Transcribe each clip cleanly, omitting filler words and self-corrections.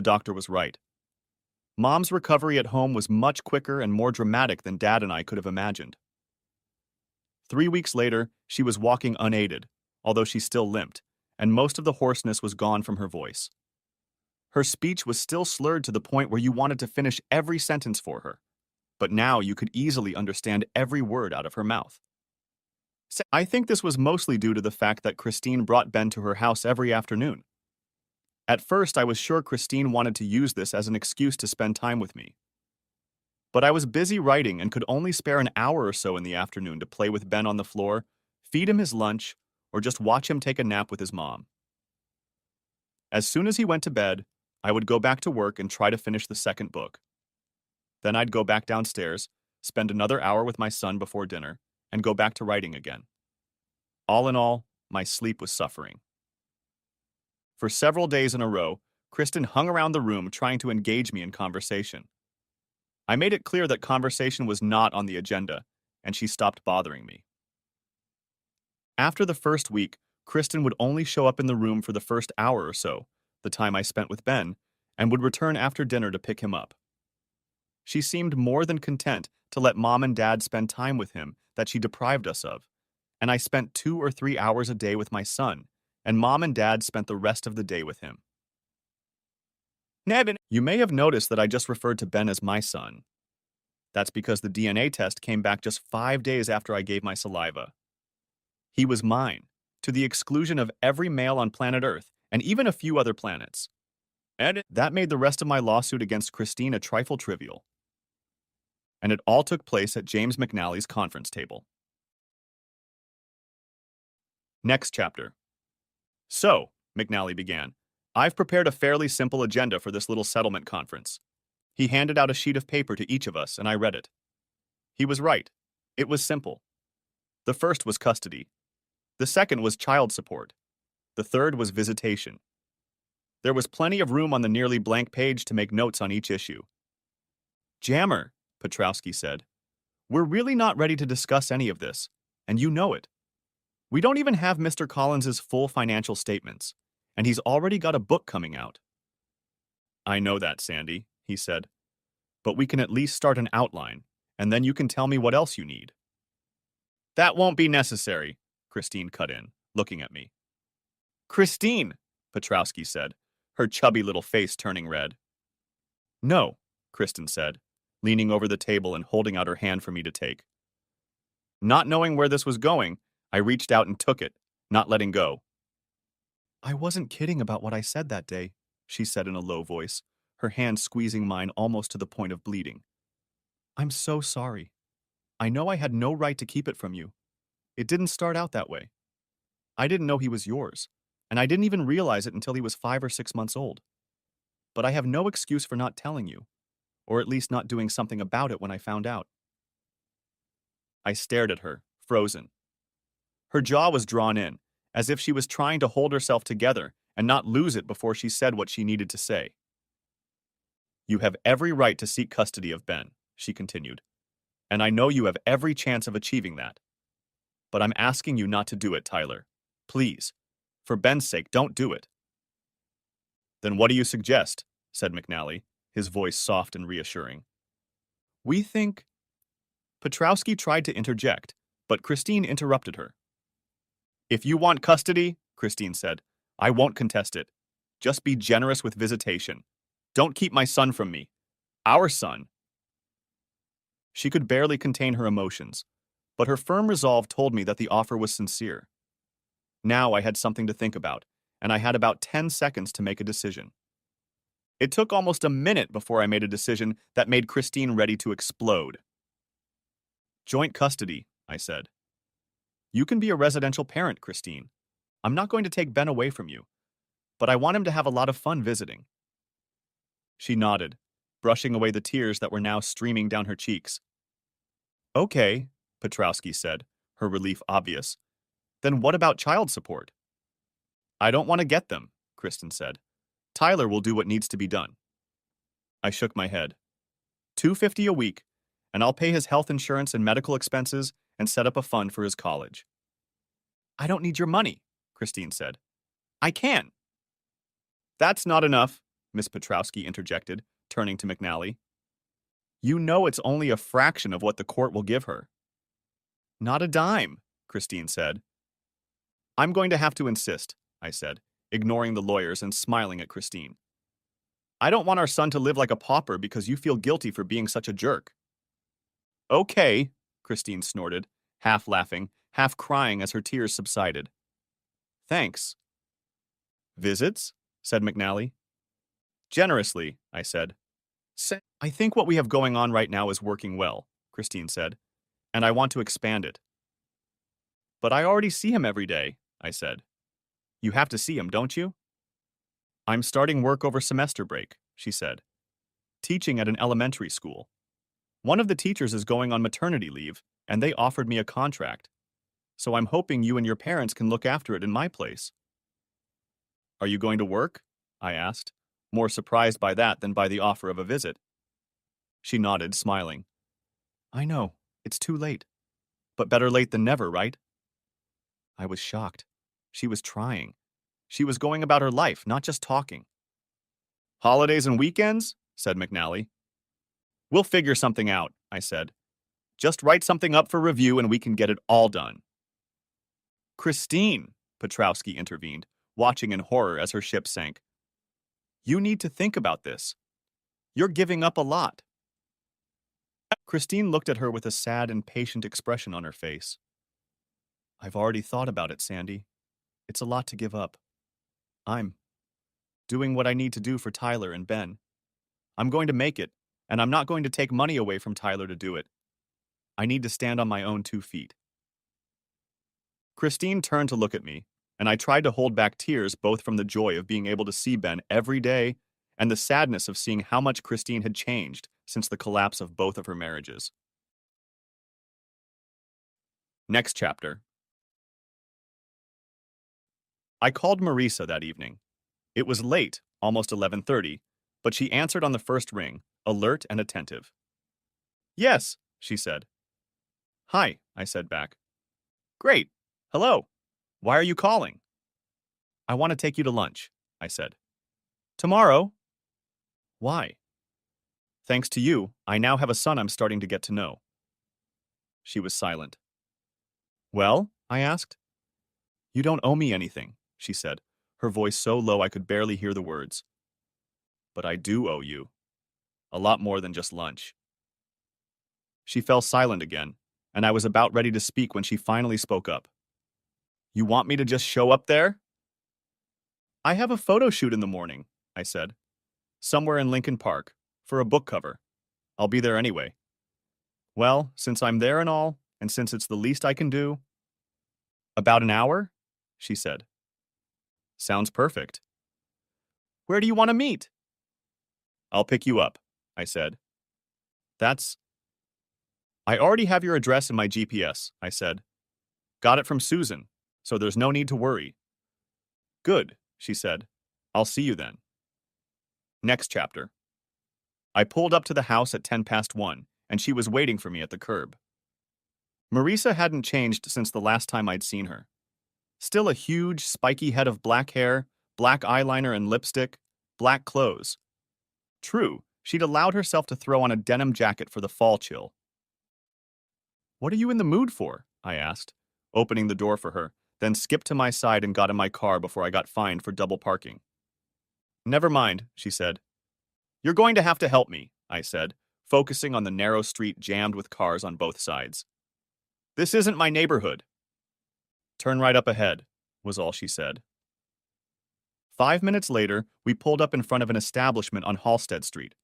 The doctor was right. Mom's recovery at home was much quicker and more dramatic than Dad and I could have imagined. 3 weeks later, she was walking unaided, although she still limped, and most of the hoarseness was gone from her voice. Her speech was still slurred to the point where you wanted to finish every sentence for her, but now you could easily understand every word out of her mouth. I think this was mostly due to the fact that Christine brought Ben to her house every afternoon. At first, I was sure Christine wanted to use this as an excuse to spend time with me. But I was busy writing and could only spare an hour or so in the afternoon to play with Ben on the floor, feed him his lunch, or just watch him take a nap with his mom. As soon as he went to bed, I would go back to work and try to finish the second book. Then I'd go back downstairs, spend another hour with my son before dinner, and go back to writing again. All in all, my sleep was suffering. For several days in a row, Kristen hung around the room trying to engage me in conversation. I made it clear that conversation was not on the agenda, and she stopped bothering me. After the first week, Kristen would only show up in the room for the first hour or so, the time I spent with Ben, and would return after dinner to pick him up. She seemed more than content to let Mom and Dad spend time with him that she deprived us of, and I spent 2 or 3 hours a day with my son, and Mom and Dad spent the rest of the day with him. Nevin, you may have noticed that I just referred to Ben as my son. That's because the DNA test came back just 5 days after I gave my saliva. He was mine, to the exclusion of every male on planet Earth, and even a few other planets. And that made the rest of my lawsuit against Christine a trifle trivial. And it all took place at James McNally's conference table. Next chapter. So, McNally began, I've prepared a fairly simple agenda for this little settlement conference. He handed out a sheet of paper to each of us, and I read it. He was right. It was simple. The first was custody. The second was child support. The third was visitation. There was plenty of room on the nearly blank page to make notes on each issue. Jammer, Pt.3 said, we're really not ready to discuss any of this, and you know it. We don't even have Mr. Collins's full financial statements, and he's already got a book coming out. I know that, Sandy, he said, but we can at least start an outline, and then you can tell me what else you need. That won't be necessary, Christine cut in, looking at me. Christine, Pt.3 said, her chubby little face turning red. No, Kristen said, leaning over the table and holding out her hand for me to take. Not knowing where this was going, I reached out and took it, not letting go. I wasn't kidding about what I said that day, she said in a low voice, her hand squeezing mine almost to the point of bleeding. I'm so sorry. I know I had no right to keep it from you. It didn't start out that way. I didn't know he was yours, and I didn't even realize it until he was 5 or 6 months old. But I have no excuse for not telling you, or at least not doing something about it when I found out. I stared at her, frozen. Her jaw was drawn in, as if she was trying to hold herself together and not lose it before she said what she needed to say. You have every right to seek custody of Ben, she continued, and I know you have every chance of achieving that. But I'm asking you not to do it, Tyler. Please. For Ben's sake, don't do it. Then what do you suggest? Said McNally, his voice soft and reassuring. We think... Pt.3 tried to interject, but Christine interrupted her. If you want custody, Christine said, I won't contest it. Just be generous with visitation. Don't keep my son from me. Our son. She could barely contain her emotions, but her firm resolve told me that the offer was sincere. Now I had something to think about, and I had about 10 seconds to make a decision. It took almost a minute before I made a decision that made Christine ready to explode. Joint custody, I said. You can be a residential parent, Christine. I'm not going to take Ben away from you, but I want him to have a lot of fun visiting. She nodded, brushing away the tears that were now streaming down her cheeks. Okay, Pt.3 said, her relief obvious. Then what about child support? I don't want to get them, Kristen said. Tyler will do what needs to be done. I shook my head. $250 a week, and I'll pay his health insurance and medical expenses and set up a fund for his college. I don't need your money, Christine said. I can. That's not enough, Miss Petrowski interjected, turning to McNally. You know it's only a fraction of what the court will give her. Not a dime, Christine said. I'm going to have to insist, I said, ignoring the lawyers and smiling at Christine. I don't want our son to live like a pauper because you feel guilty for being such a jerk. Okay, Christine snorted, half laughing, half crying as her tears subsided. Thanks. Visits? Said McNally. Generously, I said. I think what we have going on right now is working well, Christine said, and I want to expand it. But I already see him every day, I said. You have to see him, don't you? I'm starting work over semester break, she said. Teaching at an elementary school. One of the teachers is going on maternity leave, and they offered me a contract. So I'm hoping you and your parents can look after it in my place. Are you going to work? I asked, more surprised by that than by the offer of a visit. She nodded, smiling. I know, it's too late. But better late than never, right? I was shocked. She was trying. She was going about her life, not just talking. Holidays and weekends? Said McNally. We'll figure something out, I said. Just write something up for review and we can get it all done. Christine, Petrowski intervened, watching in horror as her ship sank. You need to think about this. You're giving up a lot. Christine looked at her with a sad and patient expression on her face. I've already thought about it, Sandy. It's a lot to give up. I'm doing what I need to do for Tyler and Ben. I'm going to make it, and I'm not going to take money away from Tyler to do it. I need to stand on my own 2 feet. Christine turned to look at me, and I tried to hold back tears both from the joy of being able to see Ben every day and the sadness of seeing how much Christine had changed since the collapse of both of her marriages. Next chapter. I called Marisa that evening. It was late, almost 11:30, but she answered on the first ring, alert and attentive. Yes, she said. Hi, I said back. Great. Hello. Why are you calling? I want to take you to lunch, I said. Tomorrow? Why? Thanks to you, I now have a son I'm starting to get to know. She was silent. Well, I asked. You don't owe me anything, she said, her voice so low I could barely hear the words. But I do owe you. A lot more than just lunch. She fell silent again, and I was about ready to speak when she finally spoke up. You want me to just show up there? I have a photo shoot in the morning, I said. Somewhere in Lincoln Park, for a book cover. I'll be there anyway. Well, since I'm there and all, and since it's the least I can do... About an hour? She said. Sounds perfect. Where do you want to meet? I'll pick you up, I said. That's... I already have your address in my GPS, I said. Got it from Susan, so there's no need to worry. Good, she said. I'll see you then. Next chapter. I pulled up to the house at 1:10, and she was waiting for me at the curb. Marisa hadn't changed since the last time I'd seen her. Still a huge, spiky head of black hair, black eyeliner and lipstick, black clothes. True, she'd allowed herself to throw on a denim jacket for the fall chill. What are you in the mood for? I asked, opening the door for her, then skipped to my side and got in my car before I got fined for double parking. Never mind, she said. You're going to have to help me, I said, focusing on the narrow street jammed with cars on both sides. This isn't my neighborhood. Turn right up ahead, was all she said. 5 minutes later, we pulled up in front of an establishment on Halsted Street.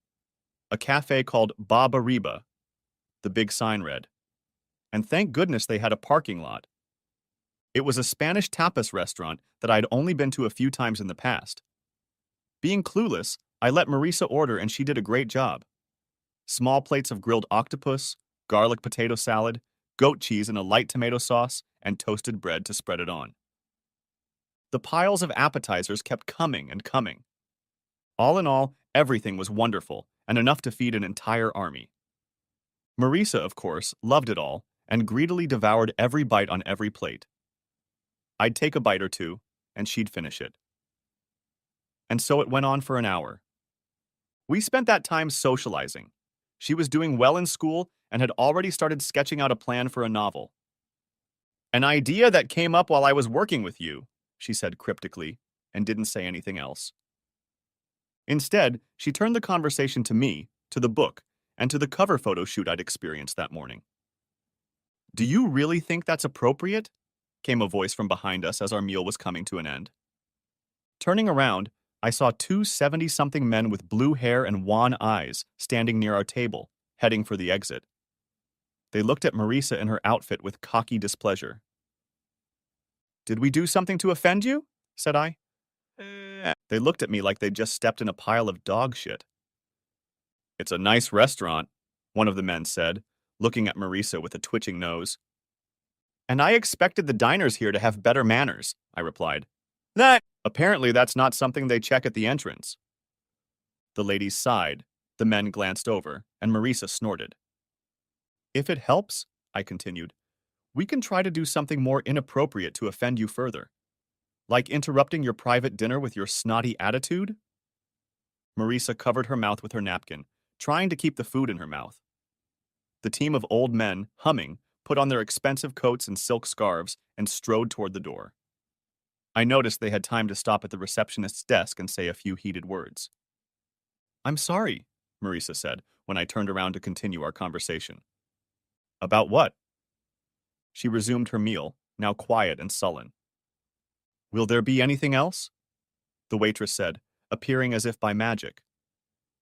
A cafe called Babariba, the big sign read. And thank goodness they had a parking lot. It was a Spanish tapas restaurant that I'd only been to a few times in the past. Being clueless, I let Marisa order and she did a great job. Small plates of grilled octopus, garlic potato salad, goat cheese in a light tomato sauce, and toasted bread to spread it on. The piles of appetizers kept coming and coming. All in all, everything was wonderful and enough to feed an entire army. Marisa, of course, loved it all and greedily devoured every bite on every plate. I'd take a bite or two, and she'd finish it. And so it went on for an hour, We spent that time socializing. She was doing well in school and had already started sketching out a plan for a novel. An idea that came up while I was working with you, she said cryptically, and didn't say anything else. Instead, she turned the conversation to me, to the book, and to the cover photo shoot I'd experienced that morning. Do you really think that's appropriate? Came a voice from behind us as our meal was coming to an end. Turning around, I saw two 70-something men with blue hair and wan eyes standing near our table, heading for the exit. They looked at Marisa in her outfit with cocky displeasure. Did we do something to offend you? Said I. They looked at me like they'd just stepped in a pile of dog shit. It's a nice restaurant, one of the men said, looking at Marisa with a twitching nose. And I expected the diners here to have better manners, I replied. Apparently that's not something they check at the entrance. The ladies sighed, the men glanced over, and Marisa snorted. If it helps, I continued, we can try to do something more inappropriate to offend you further. Like interrupting your private dinner with your snotty attitude? Marisa covered her mouth with her napkin, trying to keep the food in her mouth. The team of old men, humming, put on their expensive coats and silk scarves and strode toward the door. I noticed they had time to stop at the receptionist's desk and say a few heated words. I'm sorry, Marisa said when I turned around to continue our conversation. About what? She resumed her meal, now quiet and sullen. Will there be anything else? The waitress said, appearing as if by magic.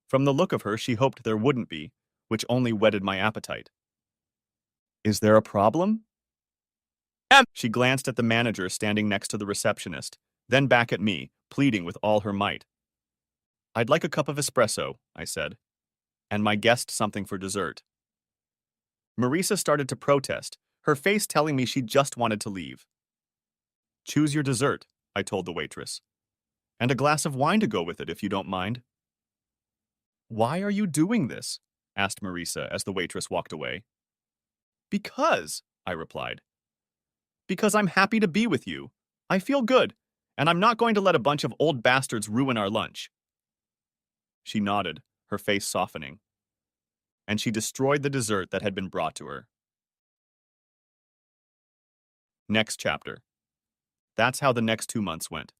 From the look of her, she hoped there wouldn't be, which only whetted my appetite. Is there a problem? She glanced at the manager standing next to the receptionist, then back at me, pleading with all her might. I'd like a cup of espresso, I said, and my guest something for dessert. Marisa started to protest, her face telling me she just wanted to leave. Choose your dessert, I told the waitress. And a glass of wine to go with it, if you don't mind. Why are you doing this? Asked Marisa as the waitress walked away. Because, I replied. Because I'm happy to be with you. I feel good, and I'm not going to let a bunch of old bastards ruin our lunch. She nodded, her face softening. And she destroyed the dessert that had been brought to her. Next chapter. That's how the next 2 months went.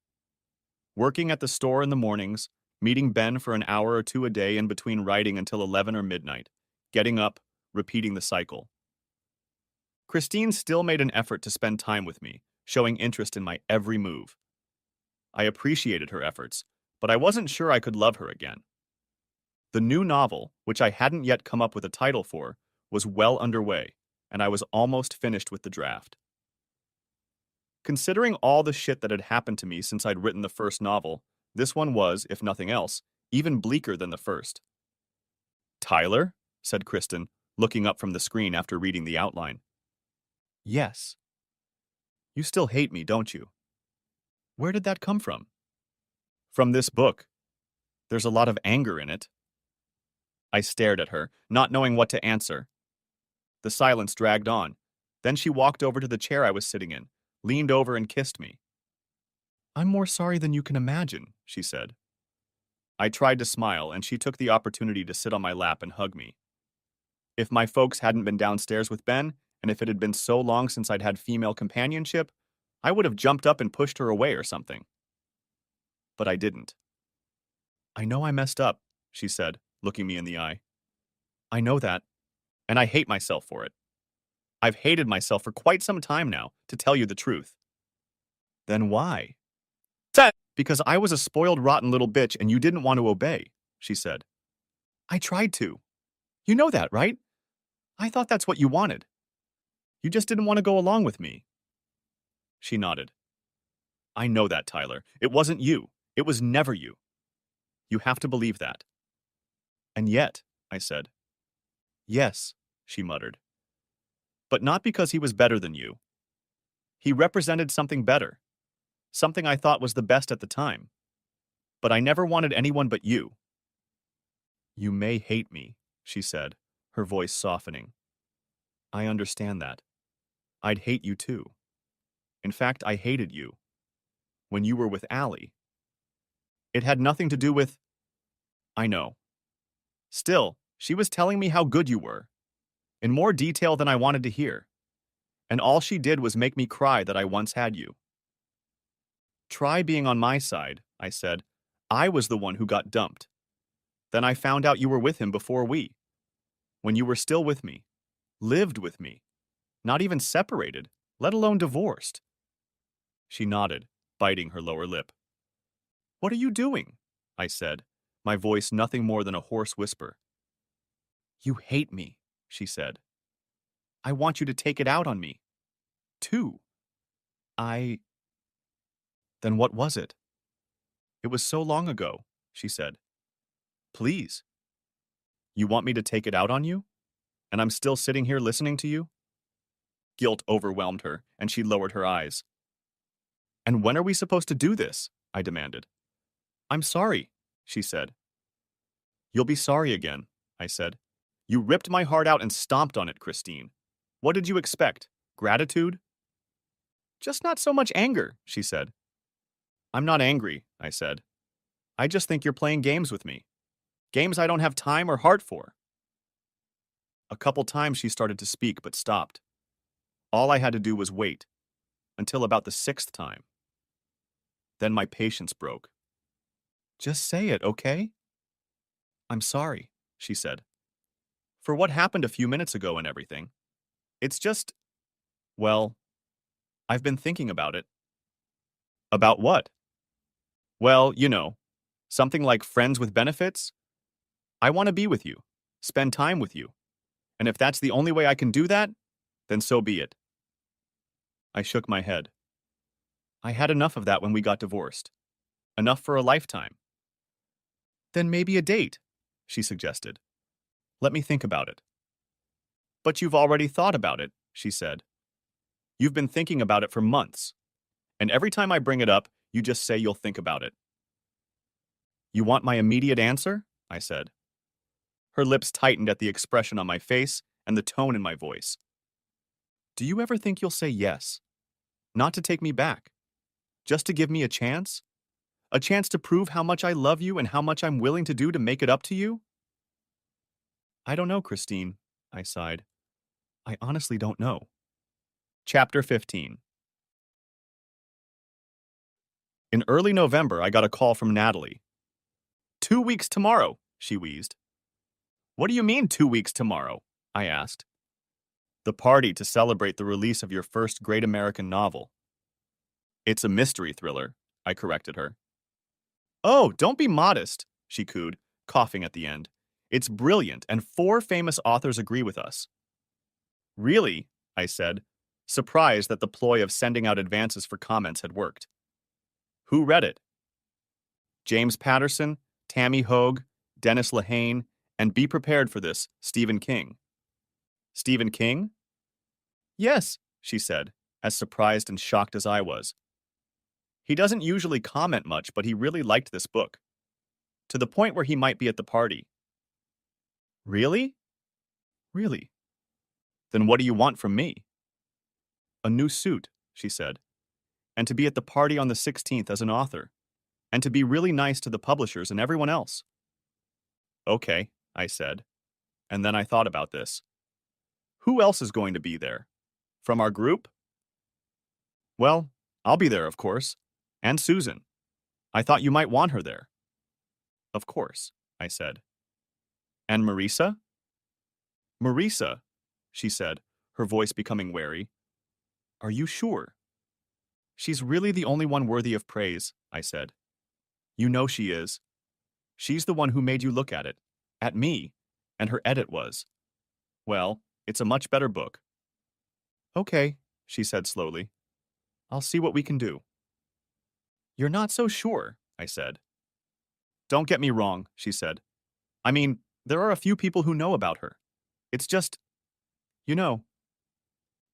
Working at the store in the mornings, meeting Ben for an hour or two a day in between writing until 11 or midnight, getting up, repeating the cycle. Christine still made an effort to spend time with me, showing interest in my every move. I appreciated her efforts, but I wasn't sure I could love her again. The new novel, which I hadn't yet come up with a title for, was well underway, and I was almost finished with the draft. Considering all the shit that had happened to me since I'd written the first novel, this one was, if nothing else, even bleaker than the first. Tyler? Said Kristen, looking up from the screen after reading the outline. Yes. You still hate me, don't you? Where did that come from? From this book. There's a lot of anger in it. I stared at her, not knowing what to answer. The silence dragged on. Then she walked over to the chair I was sitting in, leaned over and kissed me. I'm more sorry than you can imagine, she said. I tried to smile, and she took the opportunity to sit on my lap and hug me. If my folks hadn't been downstairs with Ben, and if it had been so long since I'd had female companionship, I would have jumped up and pushed her away or something. But I didn't. I know I messed up, she said, looking me in the eye. I know that, and I hate myself for it. I've hated myself for quite some time now, to tell you the truth. Then why? Because I was a spoiled, rotten little bitch and you didn't want to obey, she said. I tried to. You know that, right? I thought that's what you wanted. You just didn't want to go along with me. She nodded. I know that, Tyler. It wasn't you. It was never you. You have to believe that. And yet, I said. Yes, she muttered. But not because he was better than you. He represented something better. Something I thought was the best at the time. But I never wanted anyone but you. You may hate me, she said, her voice softening. I understand that. I'd hate you too. In fact, I hated you. When you were with Allie. It had nothing to do with... I know, Still, she was telling me how good you were, in more detail than I wanted to hear, and all she did was make me cry that I once had you. Try being on my side, I said. I was the one who got dumped. Then I found out you were with him before when you were still with me, lived with me, not even separated, let alone divorced. She nodded, biting her lower lip. What are you doing? I said, my voice nothing more than a hoarse whisper. You hate me, she said. I want you to take it out on me. Too. I... Then what was it? It was so long ago, she said. Please. You want me to take it out on you? And I'm still sitting here listening to you? Guilt overwhelmed her, and she lowered her eyes. And when are we supposed to do this? I demanded. I'm sorry, she said. You'll be sorry again, I said. You ripped my heart out and stomped on it, Christine. What did you expect? Gratitude? Just not so much anger, she said. I'm not angry, I said. I just think you're playing games with me. Games I don't have time or heart for. A couple times she started to speak but stopped. All I had to do was wait, until about the 6th time. Then my patience broke. Just say it, okay? I'm sorry, she said. For what happened a few minutes ago and everything. It's just, well, I've been thinking about it. About what? Well, you know, something like friends with benefits. I want to be with you, spend time with you. And if that's the only way I can do that, then so be it. I shook my head. I had enough of that when we got divorced. Enough for a lifetime. Then maybe a date, she suggested. Let me think about it. But you've already thought about it, she said. You've been thinking about it for months. And every time I bring it up, you just say you'll think about it. You want my immediate answer? I said. Her lips tightened at the expression on my face and the tone in my voice. Do you ever think you'll say yes? Not to take me back. Just to give me a chance? A chance to prove how much I love you and how much I'm willing to do to make it up to you? I don't know, Christine, I sighed. I honestly don't know. Chapter 15. In early November, I got a call from Natalie. 2 weeks tomorrow, she wheezed. What do you mean 2 weeks tomorrow? I asked. The party to celebrate the release of your first great American novel. It's a mystery thriller, I corrected her. Oh, don't be modest, she cooed, coughing at the end. It's brilliant, and 4 famous authors agree with us. Really? I said, surprised that the ploy of sending out advances for comments had worked. Who read it? James Patterson, Tammy Hogue, Dennis Lehane, and be prepared for this, Stephen King. Stephen King? Yes, she said, as surprised and shocked as I was. He doesn't usually comment much, but he really liked this book. To the point where he might be at the party. Really? Really? Then what do you want from me? A new suit, she said, and to be at the party on the 16th as an author, and to be really nice to the publishers and everyone else. Okay, I said, and then I thought about this. Who else is going to be there? From our group? Well, I'll be there, of course, and Susan. I thought you might want her there. Of course, I said. And Marisa? Marisa, she said, her voice becoming wary. Are you sure? She's really the only one worthy of praise, I said. You know she is. She's the one who made you look at me, and her edit was. Well, it's a much better book. Okay, she said slowly. I'll see what we can do. You're not so sure, I said. Don't get me wrong, she said. I mean, there are a few people who know about her. It's just, you know.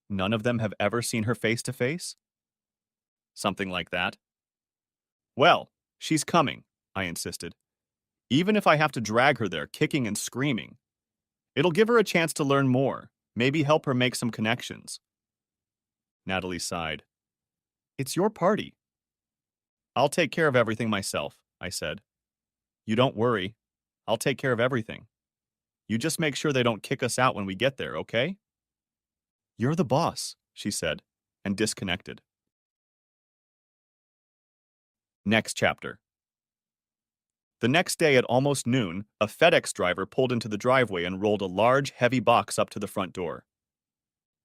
None of them have ever seen her face to face? Something like that. Well, she's coming, I insisted. Even if I have to drag her there kicking and screaming. It'll give her a chance to learn more, maybe help her make some connections. Natalie sighed. It's your party. I'll take care of everything myself, I said. You don't worry. I'll take care of everything. You just make sure they don't kick us out when we get there, okay? You're the boss, she said, and disconnected. Next chapter. The next day at almost noon, a FedEx driver pulled into the driveway and rolled a large, heavy box up to the front door.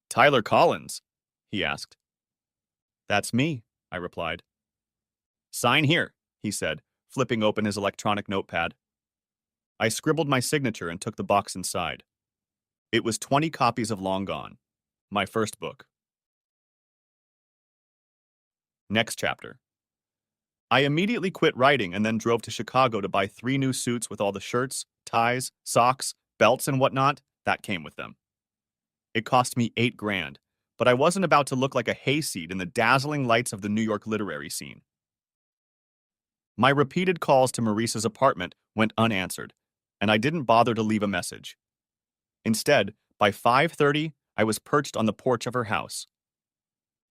Tyler Collins? He asked. That's me, I replied. Sign here, he said, flipping open his electronic notepad. I scribbled my signature and took the box inside. It was 20 copies of Long Gone, my first book. Next chapter. I immediately quit writing and then drove to Chicago to buy 3 new suits with all the shirts, ties, socks, belts, and whatnot that came with them. It cost me $8,000, but I wasn't about to look like a hayseed in the dazzling lights of the New York literary scene. My repeated calls to Maurice's apartment went unanswered, and I didn't bother to leave a message. Instead, by 5:30, I was perched on the porch of her house.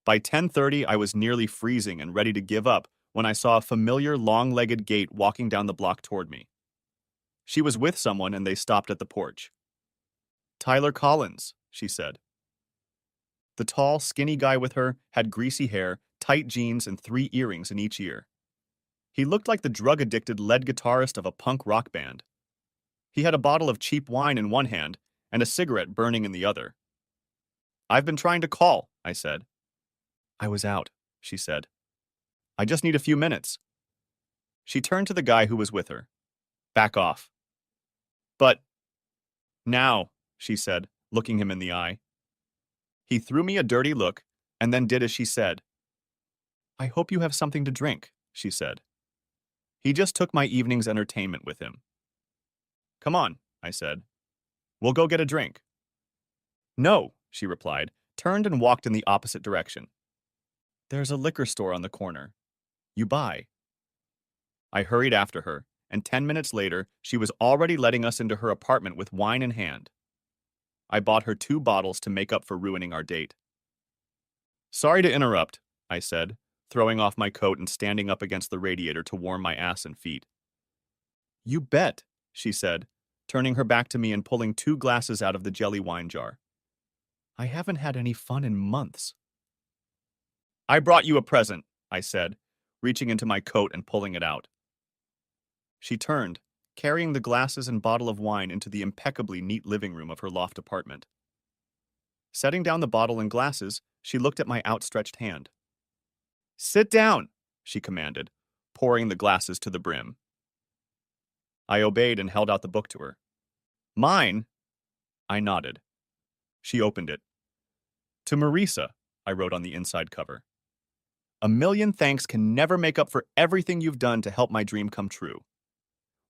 By 10:30, I was nearly freezing and ready to give up when I saw a familiar long-legged gait walking down the block toward me. She was with someone and they stopped at the porch. Tyler Collins, she said. The tall, skinny guy with her had greasy hair, tight jeans, and 3 earrings in each ear. He looked like the drug-addicted lead guitarist of a punk rock band. He had a bottle of cheap wine in one hand and a cigarette burning in the other. I've been trying to call, I said. I was out, she said. I just need a few minutes. She turned to the guy who was with her. Back off. But now, she said, looking him in the eye. He threw me a dirty look and then did as she said. I hope you have something to drink, she said. He just took my evening's entertainment with him. Come on, I said. We'll go get a drink. No, she replied, turned and walked in the opposite direction. There's a liquor store on the corner. You buy. I hurried after her, and 10 minutes later, she was already letting us into her apartment with wine in hand. I bought her 2 bottles to make up for ruining our date. Sorry to interrupt, I said, throwing off my coat and standing up against the radiator to warm my ass and feet. You bet, she said, turning her back to me and pulling 2 glasses out of the jelly wine jar. I haven't had any fun in months. I brought you a present, I said, reaching into my coat and pulling it out. She turned, carrying the glasses and bottle of wine into the impeccably neat living room of her loft apartment. Setting down the bottle and glasses, she looked at my outstretched hand. Sit down, she commanded, pouring the glasses to the brim. I obeyed and held out the book to her. Mine? I nodded. She opened it. To Marisa, I wrote on the inside cover. A million thanks can never make up for everything you've done to help my dream come true.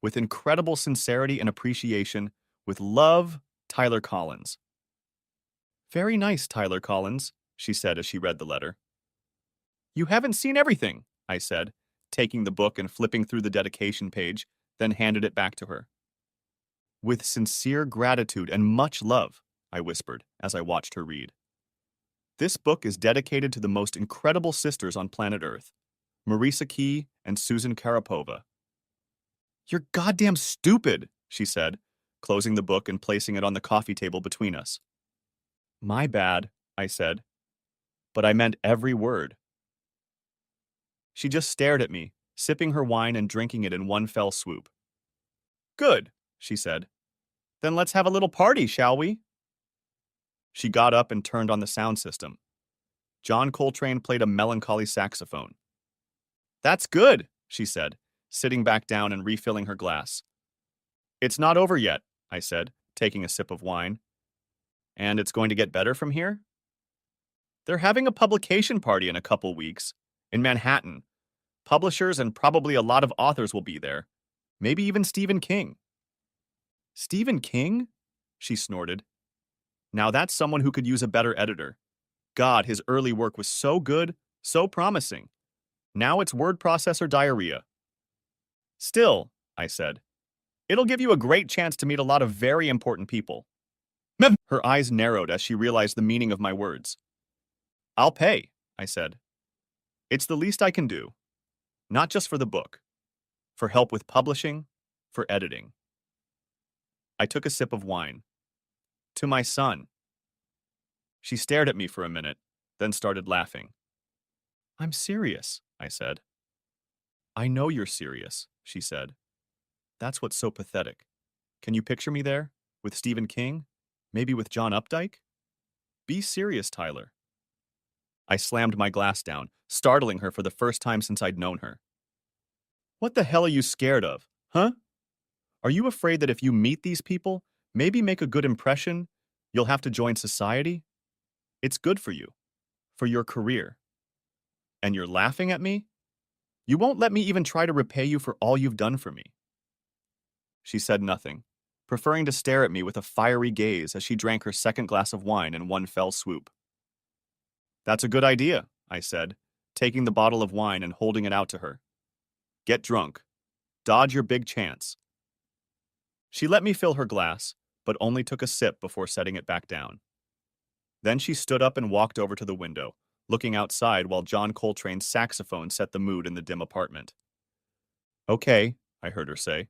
With incredible sincerity and appreciation, with love, Tyler Collins. Very nice, Tyler Collins, she said as she read the letter. You haven't seen everything, I said, taking the book and flipping through the dedication page, then handed it back to her. With sincere gratitude and much love, I whispered as I watched her read. This book is dedicated to the most incredible sisters on planet Earth, Marisa Key and Susan Karapova. You're goddamn stupid, she said, closing the book and placing it on the coffee table between us. My bad, I said, but I meant every word. She just stared at me, sipping her wine and drinking it in one fell swoop. Good, she said. Then let's have a little party, shall we? She got up and turned on the sound system. John Coltrane played a melancholy saxophone. That's good, she said, sitting back down and refilling her glass. It's not over yet, I said, taking a sip of wine. And it's going to get better from here? They're having a publication party in a couple weeks, in Manhattan. Publishers and probably a lot of authors will be there. Maybe even Stephen King. Stephen King? She snorted. Now that's someone who could use a better editor. God, his early work was so good, so promising. Now it's word processor diarrhea. Still, I said, it'll give you a great chance to meet a lot of very important people. Her eyes narrowed as she realized the meaning of my words. I'll pay, I said. It's the least I can do. Not just for the book. For help with publishing, for editing. I took a sip of wine. To my son. She stared at me for a minute, then started laughing. I'm serious, I said. I know you're serious, she said. That's what's so pathetic. Can you picture me there? With Stephen King? Maybe with John Updike? Be serious, Tyler. I slammed my glass down, startling her for the first time since I'd known her. What the hell are you scared of, huh? Are you afraid that if you meet these people, maybe make a good impression, you'll have to join society? It's good for your career. And you're laughing at me? You won't let me even try to repay you for all you've done for me. She said nothing, preferring to stare at me with a fiery gaze as she drank her second glass of wine in one fell swoop. That's a good idea, I said, taking the bottle of wine and holding it out to her. Get drunk. Dodge your big chance. She let me fill her glass, but only took a sip before setting it back down. Then she stood up and walked over to the window, looking outside while John Coltrane's saxophone set the mood in the dim apartment. Okay, I heard her say.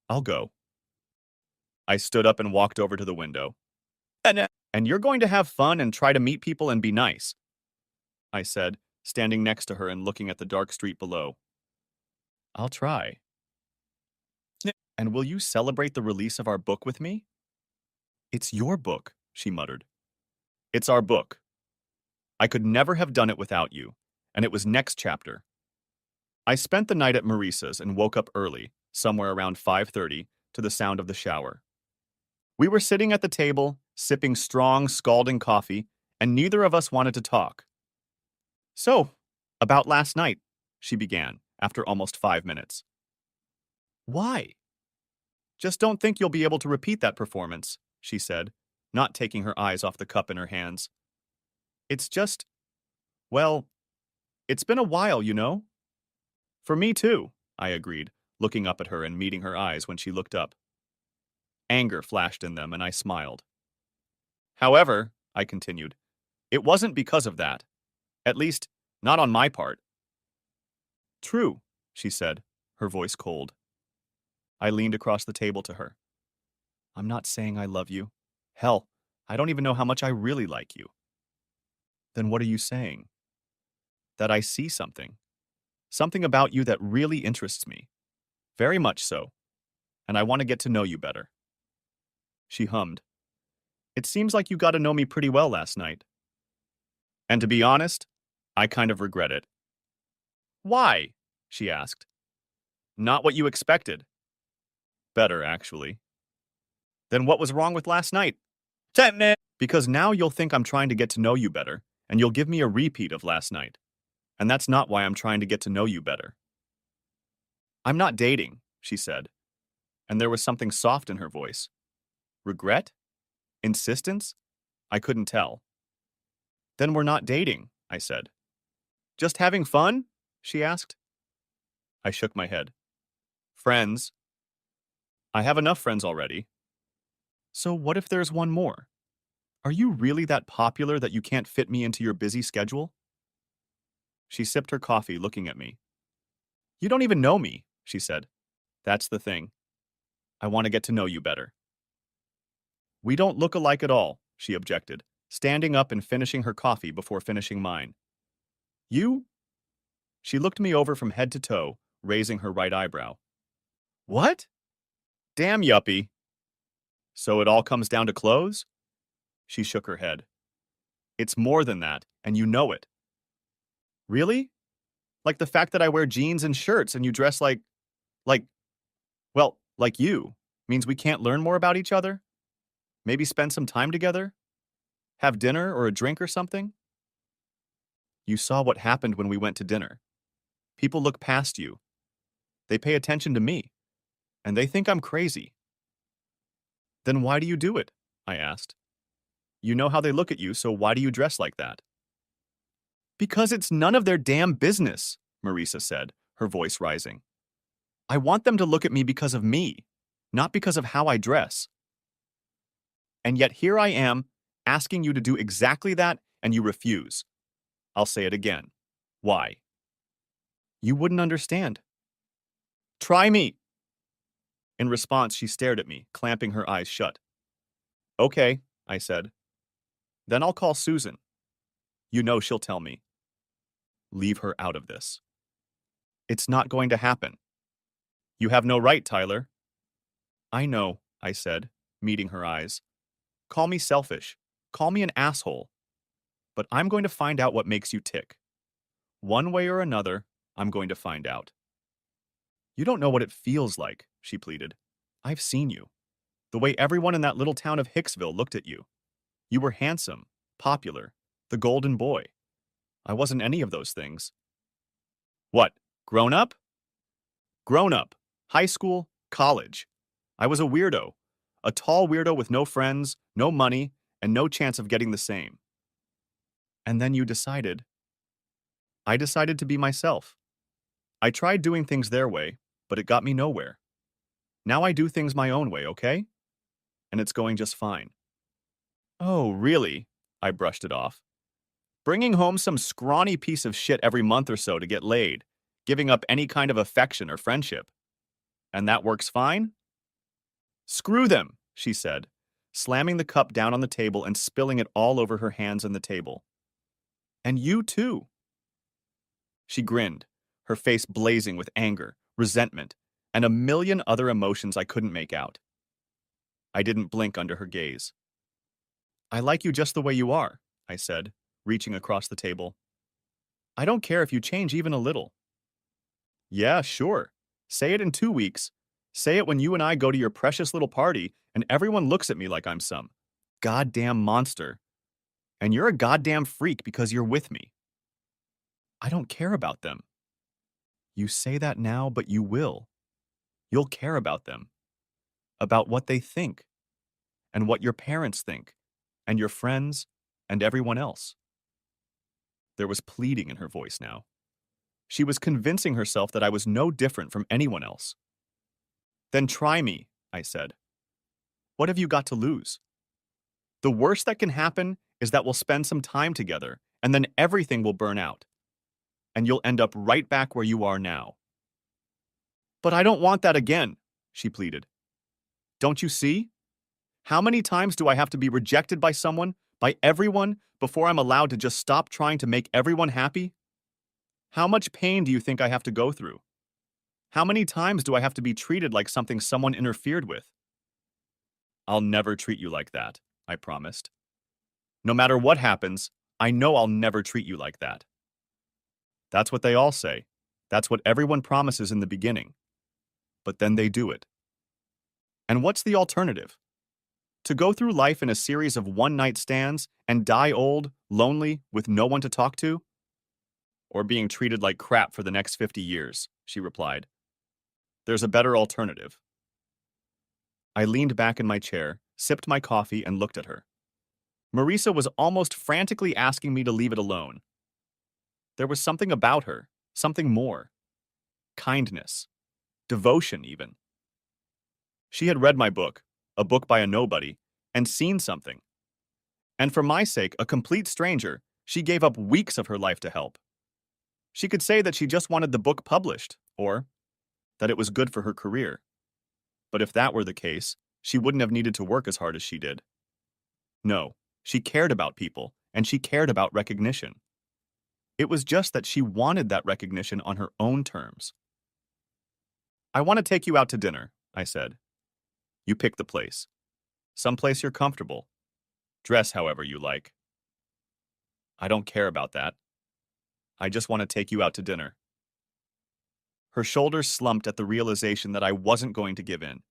I'll go. I stood up and walked over to the window. And you're going to have fun and try to meet people and be nice, I said, standing next to her and looking at the dark street below. I'll try. And will you celebrate the release of our book with me? It's your book, she muttered. It's our book. I could never have done it without you, and it was next chapter. I spent the night at Marissa's and woke up early, somewhere around 5:30, to the sound of the shower. We were sitting at the table, sipping strong, scalding coffee, and neither of us wanted to talk. So, about last night, she began, after almost 5 minutes. Why? Just don't think you'll be able to repeat that performance, she said, not taking her eyes off the cup in her hands. It's just, well, it's been a while, you know? For me too, I agreed, looking up at her and meeting her eyes when she looked up. Anger flashed in them, and I smiled. However, I continued, it wasn't because of that. At least, not on my part. True, she said, her voice cold. I leaned across the table to her. I'm not saying I love you. Hell, I don't even know how much I really like you. Then what are you saying? That I see something. Something about you that really interests me. Very much so. And I want to get to know you better. She hummed. It seems like you got to know me pretty well last night. And to be honest, I kind of regret it. Why? She asked. Not what you expected. Better, actually. Then what was wrong with last night? Because now you'll think I'm trying to get to know you better, and you'll give me a repeat of last night. And that's not why I'm trying to get to know you better. I'm not dating, she said, and there was something soft in her voice. Regret? Insistence? I couldn't tell. Then we're not dating, I said. Just having fun? She asked. I shook my head. Friends. I have enough friends already. So what if there's one more? Are you really that popular that you can't fit me into your busy schedule? She sipped her coffee, looking at me. You don't even know me, she said. That's the thing. I want to get to know you better. We don't look alike at all, she objected, standing up and finishing her coffee before finishing mine. You? She looked me over from head to toe, raising her right eyebrow. What? Damn, yuppie. So it all comes down to clothes? She shook her head. It's more than that, and you know it. Really? Like the fact that I wear jeans and shirts and you dress like, well, like you, means we can't learn more about each other? Maybe spend some time together? Have dinner or a drink or something? You saw what happened when we went to dinner. People look past you. They pay attention to me, and they think I'm crazy. Then why do you do it? I asked. You know how they look at you, so why do you dress like that? Because it's none of their damn business, Marissa said, her voice rising. I want them to look at me because of me, not because of how I dress. And yet here I am, asking you to do exactly that, and you refuse. I'll say it again. Why? You wouldn't understand. Try me. In response, she stared at me, clamping her eyes shut. Okay, I said. Then I'll call Susan. You know she'll tell me. Leave her out of this. It's not going to happen. You have no right, Tyler. I know, I said, meeting her eyes. Call me selfish. Call me an asshole. But I'm going to find out what makes you tick. One way or another, I'm going to find out. You don't know what it feels like, she pleaded. I've seen you. The way everyone in that little town of Hicksville looked at you. You were handsome, popular, the golden boy. I wasn't any of those things. What, grown up? Grown up. High school, college. I was a weirdo. A tall weirdo with no friends, no money, and no chance of getting the same. And then you decided. I decided to be myself. I tried doing things their way, but it got me nowhere. Now I do things my own way, okay? And it's going just fine. Oh, really? I brushed it off. Bringing home some scrawny piece of shit every month or so to get laid, giving up any kind of affection or friendship. And that works fine? Screw them, she said, slamming the cup down on the table and spilling it all over her hands and the table. And you too. She grinned, her face blazing with anger, resentment, and a million other emotions I couldn't make out. I didn't blink under her gaze. I like you just the way you are, I said, reaching across the table. I don't care if you change even a little. Yeah, sure. Say it in 2 weeks. Say it when you and I go to your precious little party and everyone looks at me like I'm some goddamn monster. And you're a goddamn freak because you're with me. I don't care about them. You say that now, but you will. You'll care about them. About what they think. And what your parents think. And your friends. And everyone else. There was pleading in her voice now. She was convincing herself that I was no different from anyone else. Then try me, I said. What have you got to lose? The worst that can happen is that we'll spend some time together, and then everything will burn out. And you'll end up right back where you are now. But I don't want that again, she pleaded. Don't you see? How many times do I have to be rejected by someone, by everyone, before I'm allowed to just stop trying to make everyone happy? How much pain do you think I have to go through? How many times do I have to be treated like something someone interfered with? I'll never treat you like that, I promised. No matter what happens, I know I'll never treat you like that. That's what they all say. That's what everyone promises in the beginning. But then they do it. And what's the alternative? To go through life in a series of one-night stands and die old, lonely, with no one to talk to? Or being treated like crap for the next 50 years, she replied. There's a better alternative. I leaned back in my chair, sipped my coffee, and looked at her. Marisa was almost frantically asking me to leave it alone. There was something about her, something more. Kindness. Devotion, even. She had read my book, a book by a nobody, and seen something. And for my sake, a complete stranger, she gave up weeks of her life to help. She could say that she just wanted the book published, or that it was good for her career. But if that were the case, she wouldn't have needed to work as hard as she did. No, she cared about people, and she cared about recognition. It was just that she wanted that recognition on her own terms. I want to take you out to dinner, I said. You pick the place. Someplace you're comfortable. Dress however you like. I don't care about that. I just want to take you out to dinner. Her shoulders slumped at the realization that I wasn't going to give in.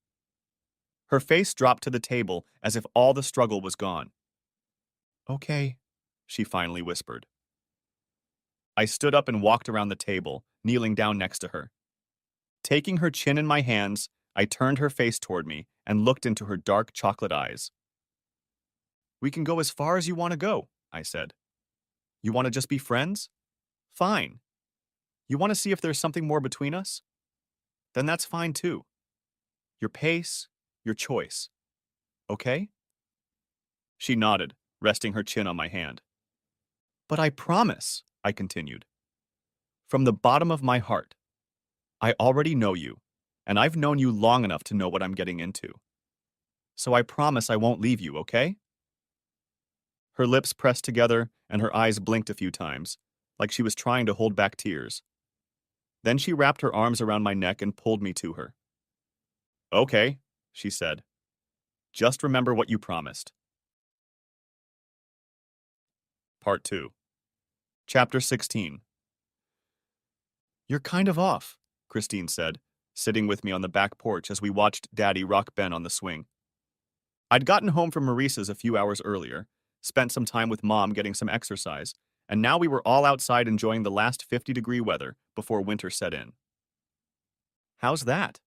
Her face dropped to the table as if all the struggle was gone. Okay, she finally whispered. I stood up and walked around the table, kneeling down next to her. Taking her chin in my hands, I turned her face toward me and looked into her dark chocolate eyes. We can go as far as you want to go, I said. You want to just be friends? Fine. You want to see if there's something more between us? Then that's fine too. Your pace, your choice. Okay? She nodded, resting her chin on my hand. But I promise, I continued. From the bottom of my heart, I already know you, and I've known you long enough to know what I'm getting into. So I promise I won't leave you, okay? Her lips pressed together and her eyes blinked a few times, like she was trying to hold back tears. Then she wrapped her arms around my neck and pulled me to her. Okay, she said. Just remember what you promised. Part 2. Chapter 16. You're kind of off, Christine said, sitting with me on the back porch as we watched Daddy rock Ben on the swing. I'd gotten home from Maurice's a few hours earlier, spent some time with Mom getting some exercise, and now we were all outside enjoying the last 50-degree weather before winter set in. How's that?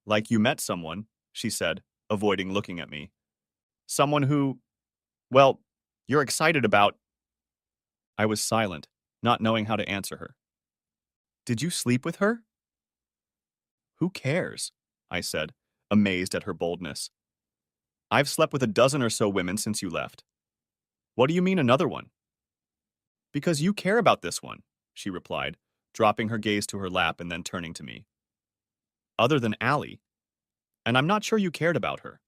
Like you met someone, she said, avoiding looking at me. Someone who, well, you're excited about. I was silent, not knowing how to answer her. Did you sleep with her? Who cares? I said, amazed at her boldness. I've slept with a dozen or so women since you left. What do you mean another one? Because you care about this one, she replied, dropping her gaze to her lap and then turning to me. Other than Allie. And I'm not sure you cared about her.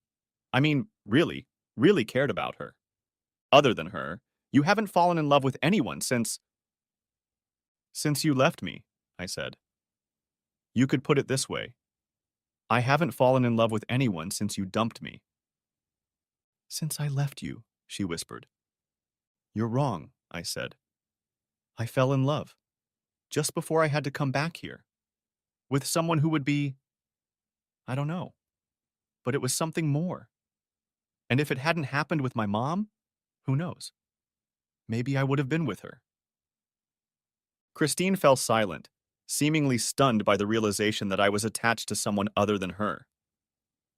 I mean, really, really cared about her. Other than her, you haven't fallen in love with anyone since you left me, I said. You could put it this way. I haven't fallen in love with anyone since you dumped me. Since I left you, she whispered. You're wrong, I said. I fell in love, just before I had to come back here, with someone who would be, I don't know, but it was something more. And if it hadn't happened with my mom, who knows? Maybe I would have been with her. Christine fell silent, seemingly stunned by the realization that I was attached to someone other than her.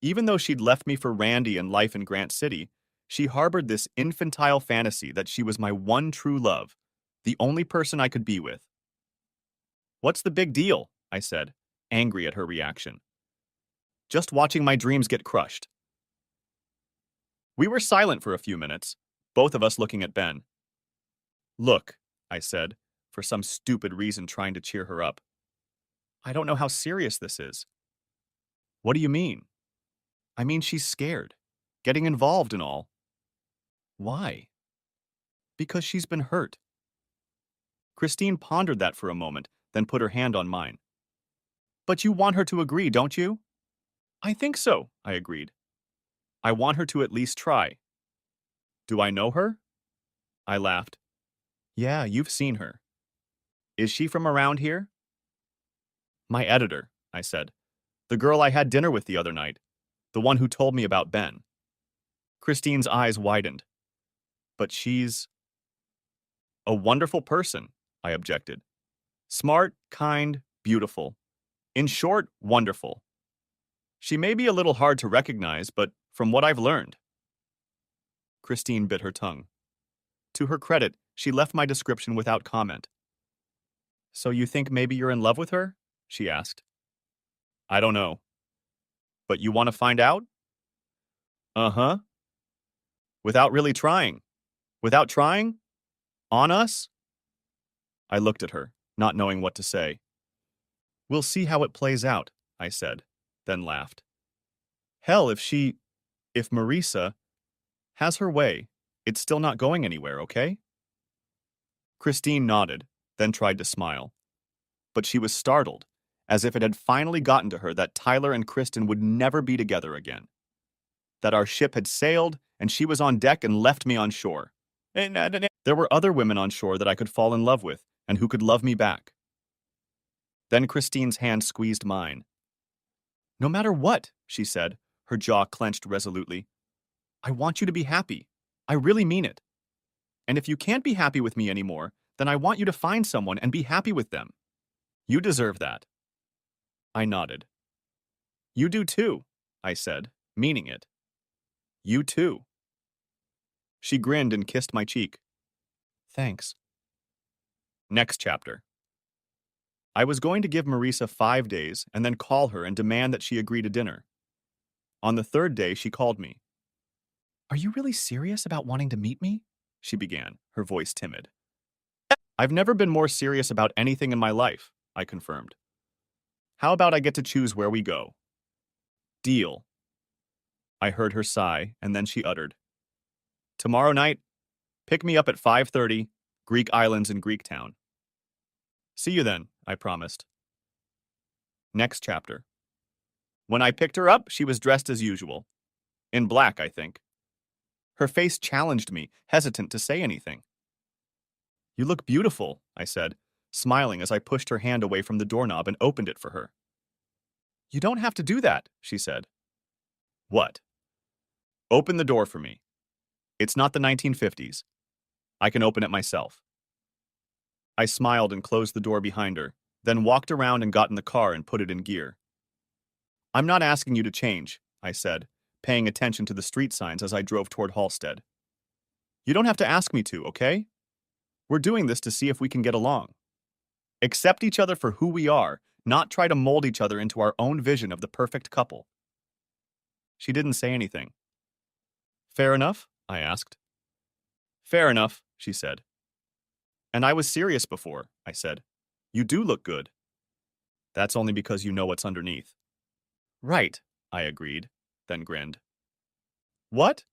Even though she'd left me for Randy and life in Grant City, she harbored this infantile fantasy that she was my one true love, the only person I could be with. What's the big deal? I said, angry at her reaction. Just watching my dreams get crushed. We were silent for a few minutes, both of us looking at Ben. Look, I said, for some stupid reason trying to cheer her up. I don't know how serious this is. What do you mean? I mean, she's scared, getting involved and all. Why? Because she's been hurt. Christine pondered that for a moment, then put her hand on mine. But you want her to agree, don't you? I think so, I agreed. I want her to at least try. Do I know her? I laughed. Yeah, you've seen her. Is she from around here? My editor, I said. The girl I had dinner with the other night. The one who told me about Ben. Christine's eyes widened. But she's a wonderful person, I objected. Smart, kind, beautiful. In short, wonderful. She may be a little hard to recognize, but from what I've learned. Christine bit her tongue. To her credit, she left my description without comment. So you think maybe you're in love with her? She asked. I don't know. But you want to find out? Uh-huh. Without really trying. Without trying? On us? I looked at her, not knowing what to say. We'll see how it plays out, I said, then laughed. Hell, if Marisa has her way, it's still not going anywhere, okay? Christine nodded, then tried to smile. But she was startled, as if it had finally gotten to her that Tyler and Kristen would never be together again. That our ship had sailed, and she was on deck and left me on shore. There were other women on shore that I could fall in love with, and who could love me back. Then Christine's hand squeezed mine. No matter what, she said, her jaw clenched resolutely. I want you to be happy. I really mean it. And if you can't be happy with me anymore, then I want you to find someone and be happy with them. You deserve that. I nodded. You do too, I said, meaning it. You too. She grinned and kissed my cheek. Thanks. Next chapter. I was going to give Marisa 5 days and then call her and demand that she agree to dinner. On the third day, she called me. Are you really serious about wanting to meet me? She began, her voice timid. I've never been more serious about anything in my life, I confirmed. How about I get to choose where we go? Deal. I heard her sigh, and then she uttered, Tomorrow night, pick me up at 5:30, Greek Islands in Greektown. See you then, I promised. Next chapter. When I picked her up, she was dressed as usual. In black, I think. Her face challenged me, hesitant to say anything. You look beautiful, I said, smiling as I pushed her hand away from the doorknob and opened it for her. You don't have to do that, she said. What? Open the door for me. It's not the 1950s. I can open it myself. I smiled and closed the door behind her, then walked around and got in the car and put it in gear. I'm not asking you to change, I said, paying attention to the street signs as I drove toward Halstead. You don't have to ask me to, okay? We're doing this to see if we can get along. Accept each other for who we are, not try to mold each other into our own vision of the perfect couple. She didn't say anything. Fair enough? I asked. Fair enough, she said. And I was serious before, I said. You do look good. That's only because you know what's underneath. Right, I agreed, then grinned. What?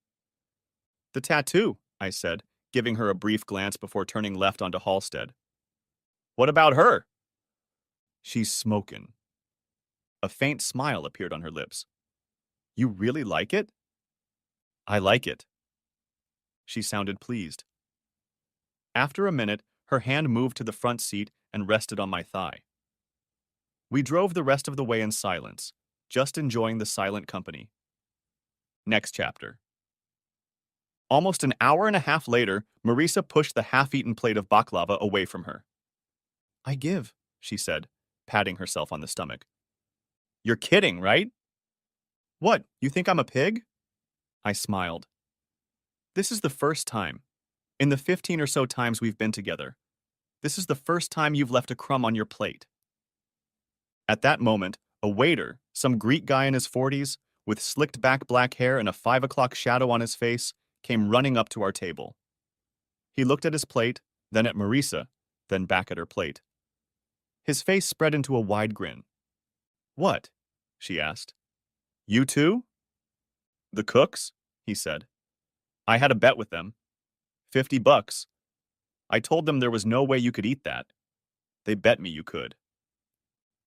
The tattoo, I said, giving her a brief glance before turning left onto Halstead. What about her? She's smokin'. A faint smile appeared on her lips. You really like it? I like it. She sounded pleased. After a minute, her hand moved to the front seat and rested on my thigh. We drove the rest of the way in silence, just enjoying the silent company. Next chapter. Almost an hour and a half later, Marisa pushed the half-eaten plate of baklava away from her. I give, she said, patting herself on the stomach. You're kidding, right? What, you think I'm a pig? I smiled. This is the first time, in the 15 or so times we've been together, this is the first time you've left a crumb on your plate. At that moment, a waiter, some Greek guy in his 40s, with slicked back black hair and a 5 o'clock shadow on his face, came running up to our table. He looked at his plate, then at Marisa, then back at her plate. His face spread into a wide grin. What? She asked. You too? The cooks? He said. I had a bet with them. $50. I told them there was no way you could eat that. They bet me you could.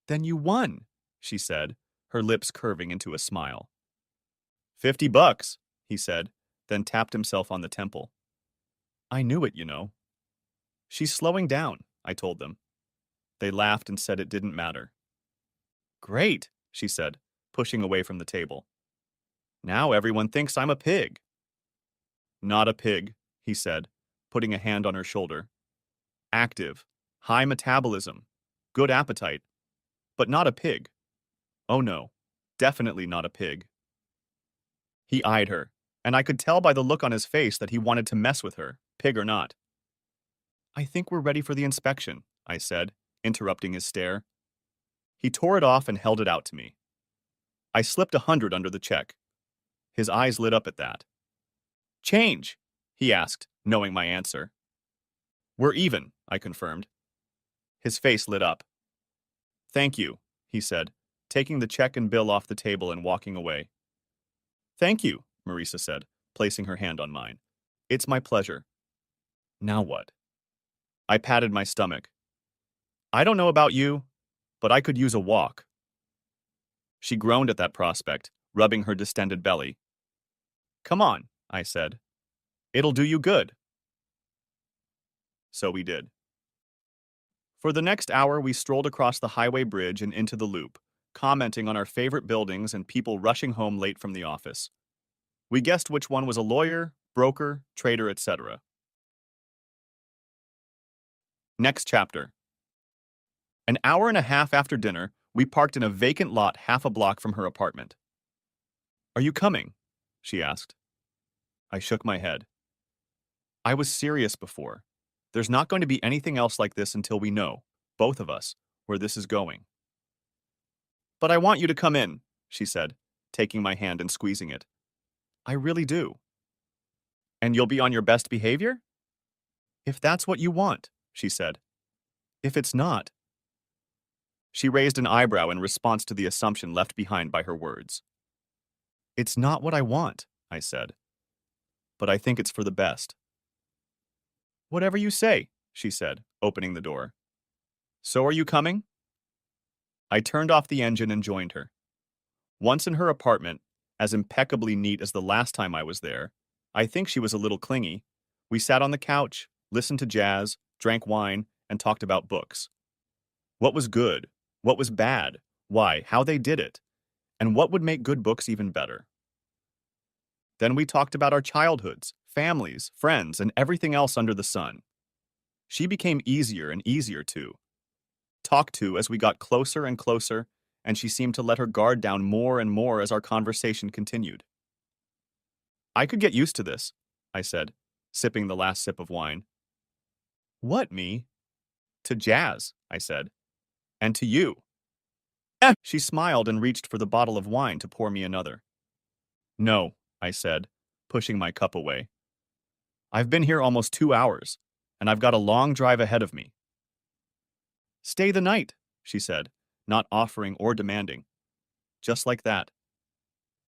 Then you won, she said, her lips curving into a smile. $50, he said, then tapped himself on the temple. I knew it, you know. She's slowing down, I told them. They laughed and said it didn't matter. Great, she said, pushing away from the table. Now everyone thinks I'm a pig. Not a pig, he said, putting a hand on her shoulder. Active, high metabolism, good appetite, but not a pig. Oh no, definitely not a pig. He eyed her, and I could tell by the look on his face that he wanted to mess with her, pig or not. I think we're ready for the inspection, I said, interrupting his stare. He tore it off and held it out to me. I slipped 100 under the check. His eyes lit up at that. Change, he asked, knowing my answer. We're even, I confirmed. His face lit up. Thank you, he said, taking the check and bill off the table and walking away. Thank you, Marisa said, placing her hand on mine. It's my pleasure. Now what? I patted my stomach. I don't know about you, but I could use a walk. She groaned at that prospect, rubbing her distended belly. Come on, I said. It'll do you good. So we did. For the next hour, we strolled across the highway bridge and into the loop, commenting on our favorite buildings and people rushing home late from the office. We guessed which one was a lawyer, broker, trader, etc. Next chapter. An hour and a half after dinner, we parked in a vacant lot half a block from her apartment. Are you coming? She asked. I shook my head. I was serious before. There's not going to be anything else like this until we know, both of us, where this is going. But I want you to come in, she said, taking my hand and squeezing it. I really do. And you'll be on your best behavior? If that's what you want, she said. If it's not. She raised an eyebrow in response to the assumption left behind by her words. It's not what I want, I said, but I think it's for the best. Whatever you say, she said, opening the door. So are you coming? I turned off the engine and joined her. Once in her apartment, as impeccably neat as the last time I was there, I think she was a little clingy, we sat on the couch, listened to jazz, drank wine, and talked about books. What was good? What was bad? Why? How they did it? And what would make good books even better? Then we talked about our childhoods, families, friends, and everything else under the sun. She became easier and easier to talk to as we got closer and closer, and she seemed to let her guard down more and more as our conversation continued. I could get used to this, I said, sipping the last sip of wine. What, me? To jazz, I said. And to you. She smiled and reached for the bottle of wine to pour me another. No, I said, pushing my cup away. I've been here almost 2 hours, and I've got a long drive ahead of me. Stay the night, she said, not offering or demanding. Just like that.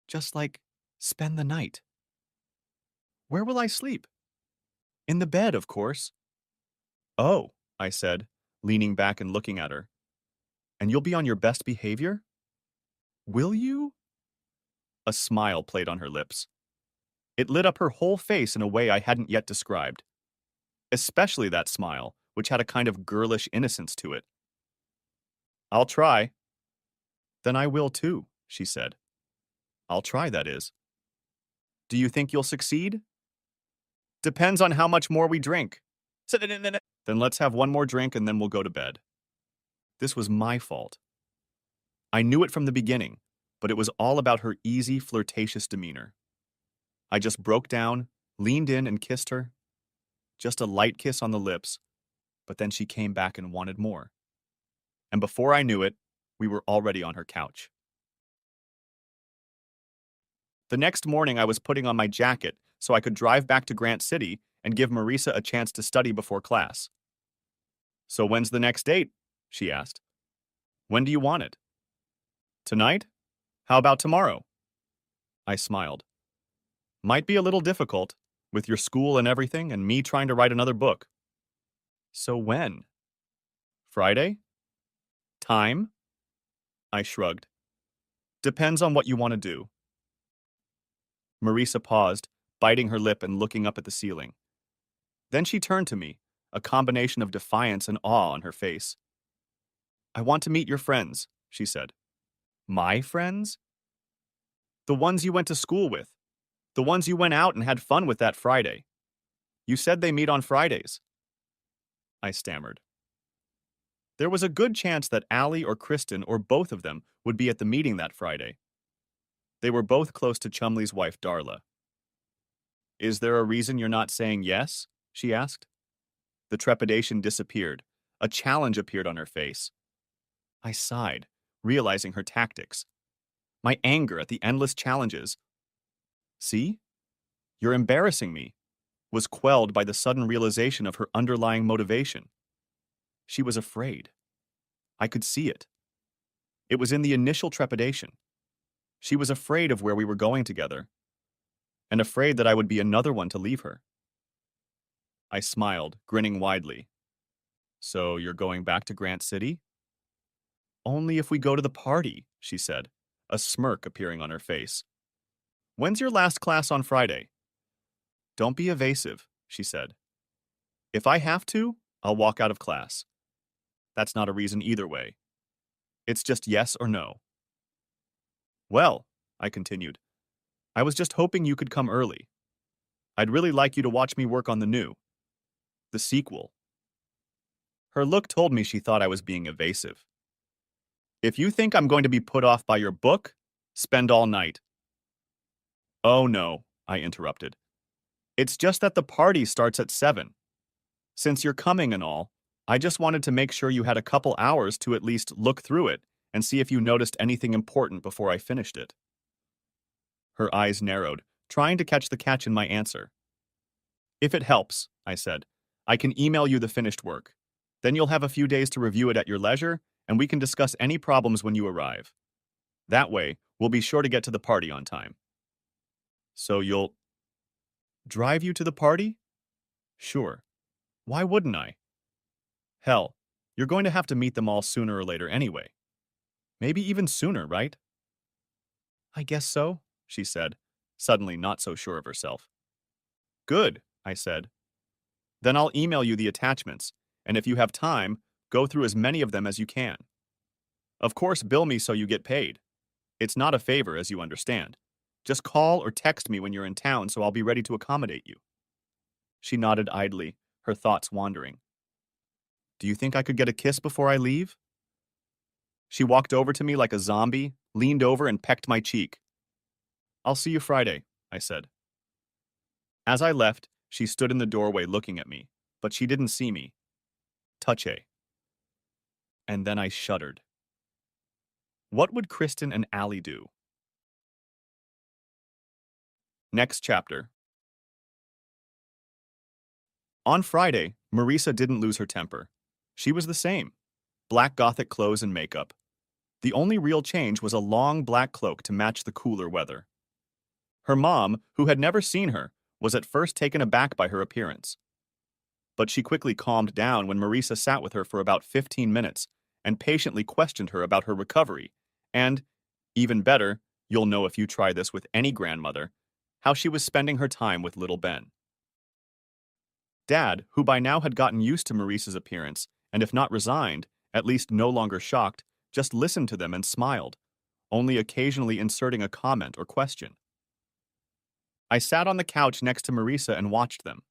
Just like, spend the night. Where will I sleep? In the bed, of course. Oh, I said, leaning back and looking at her. And you'll be on your best behavior? Will you? A smile played on her lips. It lit up her whole face in a way I hadn't yet described. Especially that smile, which had a kind of girlish innocence to it. I'll try. Then I will too, she said. I'll try, that is. Do you think you'll succeed? Depends on how much more we drink. Then let's have one more drink and then we'll go to bed. This was my fault. I knew it from the beginning, but it was all about her easy, flirtatious demeanor. I just broke down, leaned in and kissed her. Just a light kiss on the lips, but then she came back and wanted more. And before I knew it, we were already on her couch. The next morning, I was putting on my jacket so I could drive back to Grant City and give Marisa a chance to study before class. So when's the next date? She asked. When do you want it? Tonight? How about tomorrow? I smiled. Might be a little difficult, with your school and everything, and me trying to write another book. So when? Friday? Time? I shrugged. Depends on what you want to do. Marisa paused, biting her lip and looking up at the ceiling. Then she turned to me, a combination of defiance and awe on her face. I want to meet your friends, she said. My friends? The ones you went to school with. The ones you went out and had fun with that Friday. You said they meet on Fridays. I stammered. There was a good chance that Allie or Kristen or both of them would be at the meeting that Friday. They were both close to Chumley's wife, Darla. Is there a reason you're not saying yes? She asked. The trepidation disappeared. A challenge appeared on her face. I sighed, realizing her tactics. My anger at the endless challenges. See? You're embarrassing me, was quelled by the sudden realization of her underlying motivation. She was afraid. I could see it. It was in the initial trepidation. She was afraid of where we were going together, and afraid that I would be another one to leave her. I smiled, grinning widely. So you're going back to Grant City? Only if we go to the party, she said, a smirk appearing on her face. When's your last class on Friday? Don't be evasive, she said. If I have to, I'll walk out of class. That's not a reason either way. It's just yes or no. Well, I continued, I was just hoping you could come early. I'd really like you to watch me work on the sequel. Her look told me she thought I was being evasive. If you think I'm going to be put off by your book, spend all night. Oh no, I interrupted. It's just that the party starts at 7. Since you're coming and all, I just wanted to make sure you had a couple hours to at least look through it and see if you noticed anything important before I finished it. Her eyes narrowed, trying to catch the catch in my answer. If it helps, I said, I can email you the finished work. Then you'll have a few days to review it at your leisure, and we can discuss any problems when you arrive. That way, we'll be sure to get to the party on time. So you'll drive you to the party? Sure. Why wouldn't I? Hell, you're going to have to meet them all sooner or later anyway. Maybe even sooner, right? I guess so, she said, suddenly not so sure of herself. Good, I said. Then I'll email you the attachments, and if you have time, go through as many of them as you can. Of course, bill me so you get paid. It's not a favor, as you understand. Just call or text me when you're in town so I'll be ready to accommodate you. She nodded idly, her thoughts wandering. Do you think I could get a kiss before I leave? She walked over to me like a zombie, leaned over and pecked my cheek. I'll see you Friday, I said. As I left, she stood in the doorway looking at me, but she didn't see me. Touche. And then I shuddered. What would Kristen and Allie do? Next chapter. On Friday, Marisa didn't lose her temper. She was the same. Black gothic clothes and makeup. The only real change was a long black cloak to match the cooler weather. Her mom, who had never seen her, was at first taken aback by her appearance. But she quickly calmed down when Marisa sat with her for about 15 minutes and patiently questioned her about her recovery, and, even better, you'll know if you try this with any grandmother, how she was spending her time with little Ben. Dad, who by now had gotten used to Marisa's appearance, and if not resigned, at least no longer shocked, just listened to them and smiled, only occasionally inserting a comment or question. I sat on the couch next to Marisa and watched them.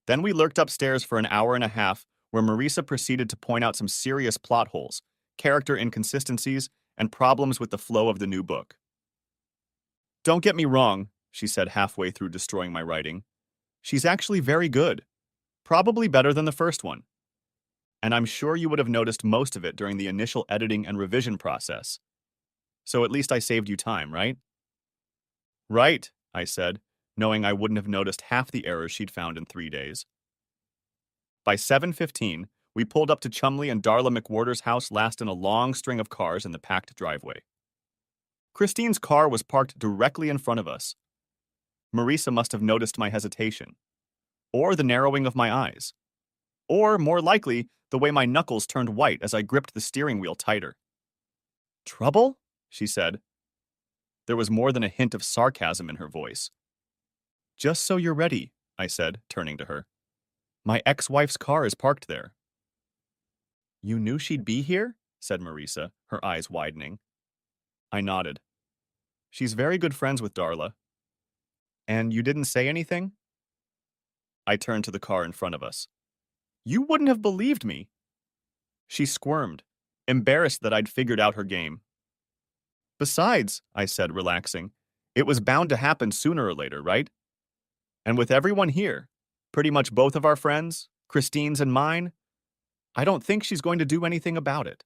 Then we lurked upstairs for an hour and a half, where Marisa proceeded to point out some serious plot holes, character inconsistencies, and problems with the flow of the new book. Don't get me wrong, she said halfway through destroying my writing. She's actually very good. Probably better than the first one. And I'm sure you would have noticed most of it during the initial editing and revision process. So at least I saved you time, right? Right, I said, knowing I wouldn't have noticed half the errors she'd found in 3 days. By 7:15, we pulled up to Chumley and Darla McWhorter's house last in a long string of cars in the packed driveway. Christine's car was parked directly in front of us. Marisa must have noticed my hesitation, or the narrowing of my eyes, or, more likely, the way my knuckles turned white as I gripped the steering wheel tighter. Trouble? She said. There was more than a hint of sarcasm in her voice. Just so you're ready, I said, turning to her. My ex-wife's car is parked there. You knew she'd be here? Said Marisa, her eyes widening. I nodded. She's very good friends with Darla. And you didn't say anything? I turned to the car in front of us. You wouldn't have believed me. She squirmed, embarrassed that I'd figured out her game. Besides, I said, relaxing, it was bound to happen sooner or later, right? And with everyone here, pretty much both of our friends, Christine's and mine, I don't think she's going to do anything about it.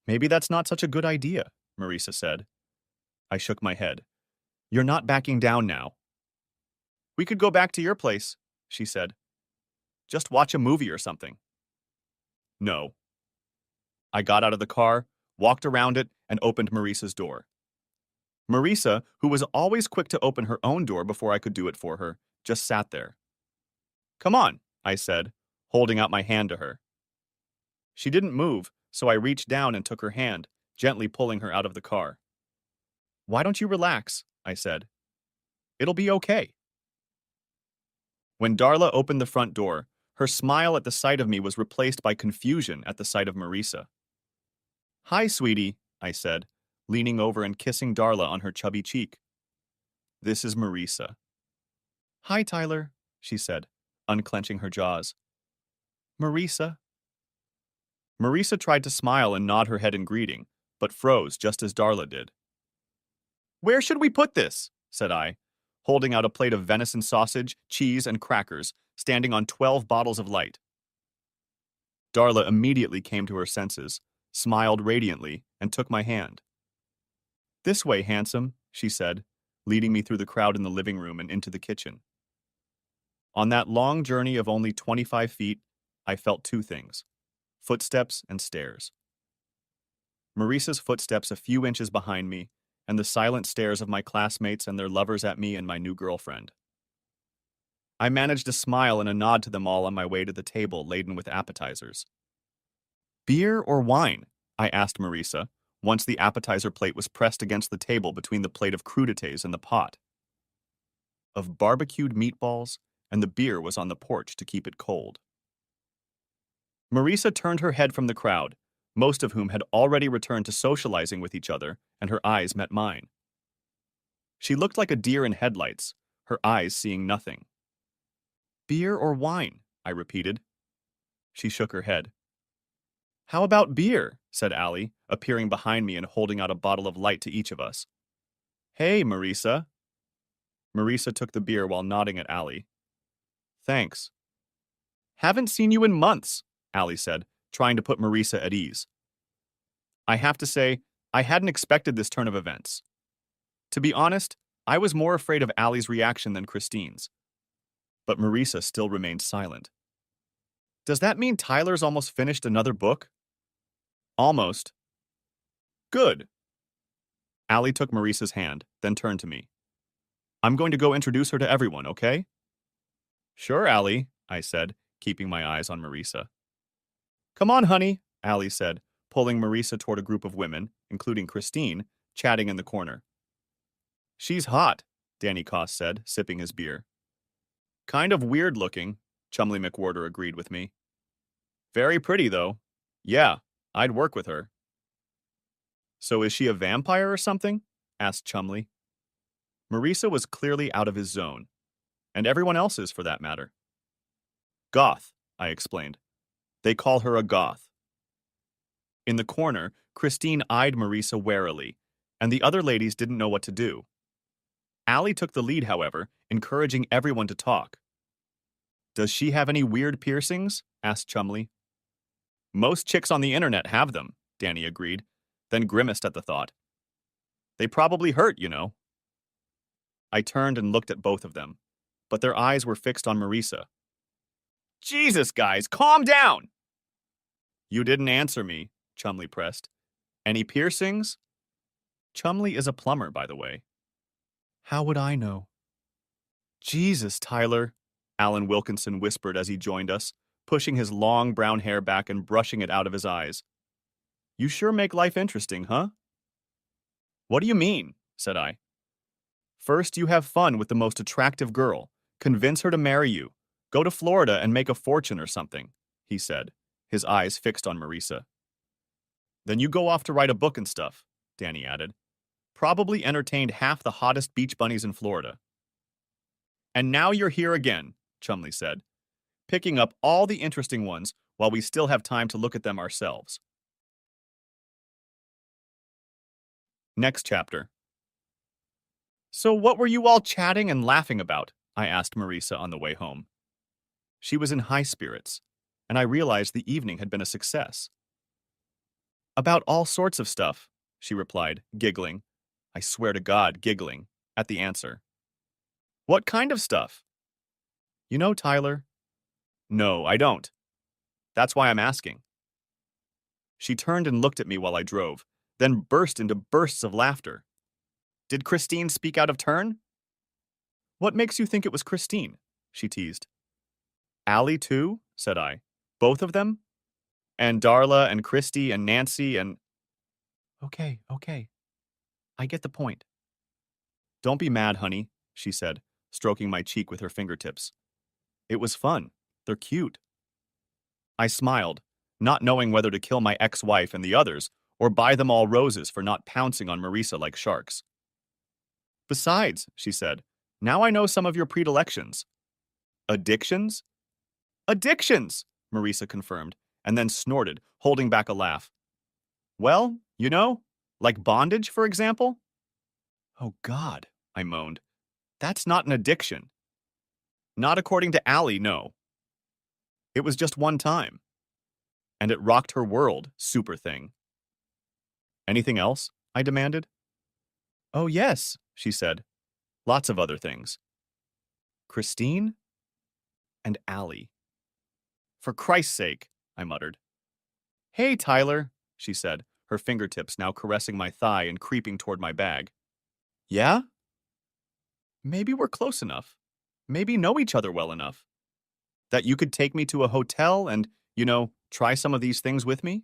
Maybe that's not such a good idea, Marisa said. I shook my head. You're not backing down now. We could go back to your place, she said. Just watch a movie or something. No. I got out of the car, walked around it, and opened Marisa's door. Marisa, who was always quick to open her own door before I could do it for her, just sat there. Come on, I said, holding out my hand to her. She didn't move, so I reached down and took her hand, gently pulling her out of the car. Why don't you relax? I said. It'll be okay. When Darla opened the front door, her smile at the sight of me was replaced by confusion at the sight of Marisa. Hi, sweetie, I said, leaning over and kissing Darla on her chubby cheek. This is Marisa. Hi, Tyler, she said, unclenching her jaws. Marisa. Marisa tried to smile and nod her head in greeting, but froze just as Darla did. Where should we put this? Said I, holding out a plate of venison sausage, cheese, and crackers, standing on 12 bottles of light. Darla immediately came to her senses, smiled radiantly, and took my hand. This way, handsome, she said, leading me through the crowd in the living room and into the kitchen. On that long journey of only 25 feet, I felt two things. Footsteps and stairs. Marisa's footsteps a few inches behind me, and the silent stares of my classmates and their lovers at me and my new girlfriend. I managed a smile and a nod to them all on my way to the table laden with appetizers. Beer or wine? I asked Marisa, once the appetizer plate was pressed against the table between the plate of crudités and the pot of barbecued meatballs, and the beer was on the porch to keep it cold. Marisa turned her head from the crowd, most of whom had already returned to socializing with each other, and her eyes met mine. She looked like a deer in headlights, her eyes seeing nothing. Beer or wine? I repeated. She shook her head. How about beer? Said Allie, appearing behind me and holding out a bottle of light to each of us. Hey, Marisa. Marisa took the beer while nodding at Allie. Thanks. Haven't seen you in months, Allie said, trying to put Marisa at ease. I have to say, I hadn't expected this turn of events. To be honest, I was more afraid of Allie's reaction than Christine's. But Marisa still remained silent. Does that mean Tyler's almost finished another book? Almost. Good. Allie took Marisa's hand, then turned to me. I'm going to go introduce her to everyone, okay? Sure, Allie, I said, keeping my eyes on Marisa. Come on, honey, Allie said, pulling Marisa toward a group of women, including Christine, chatting in the corner. She's hot, Danny Koss said, sipping his beer. Kind of weird looking, Chumley McWhorter agreed with me. Very pretty, though. Yeah, I'd work with her. So is she a vampire or something? Asked Chumley. Marisa was clearly out of his zone, and everyone else's for that matter. Goth, I explained. They call her a goth. In the corner, Christine eyed Marisa warily, and the other ladies didn't know what to do. Allie took the lead, however, encouraging everyone to talk. Does she have any weird piercings? Asked Chumley. Most chicks on the internet have them, Danny agreed, then grimaced at the thought. They probably hurt, you know. I turned and looked at both of them, but their eyes were fixed on Marisa. Jesus, guys, calm down! You didn't answer me, Chumley pressed. Any piercings? Chumley is a plumber, by the way. How would I know? Jesus, Tyler, Alan Wilkinson whispered as he joined us, pushing his long brown hair back and brushing it out of his eyes. You sure make life interesting, huh? What do you mean? Said I. First, you have fun with the most attractive girl, convince her to marry you, go to Florida and make a fortune or something, he said, his eyes fixed on Marisa. Then you go off to write a book and stuff, Danny added. Probably entertained half the hottest beach bunnies in Florida. And now you're here again, Chumley said, picking up all the interesting ones while we still have time to look at them ourselves. Next chapter. So what were you all chatting and laughing about? I asked Marisa on the way home. She was in high spirits, and I realized the evening had been a success. About all sorts of stuff, she replied, giggling. I swear to God, giggling, at the answer. What kind of stuff? You know, Tyler? No, I don't. That's why I'm asking. She turned and looked at me while I drove, then burst into bursts of laughter. Did Christine speak out of turn? What makes you think it was Christine? She teased. Allie, too? Said I. Both of them? And Darla and Christy and Nancy and... Okay. I get the point. Don't be mad, honey, she said, stroking my cheek with her fingertips. It was fun. They're cute. I smiled, not knowing whether to kill my ex-wife and the others or buy them all roses for not pouncing on Marisa like sharks. Besides, she said, now I know some of your predilections. Addictions? Addictions, Marisa confirmed, and then snorted, holding back a laugh. Well, you know, like bondage, for example? Oh, God, I moaned. That's not an addiction. Not according to Allie, no. It was just one time. And it rocked her world, super thing. Anything else? I demanded. Oh, yes, she said. Lots of other things. Christine? And Allie. For Christ's sake, I muttered. Hey, Tyler, she said, her fingertips now caressing my thigh and creeping toward my bag. Yeah? Maybe we're close enough. Maybe know each other well enough. That you could take me to a hotel and, try some of these things with me?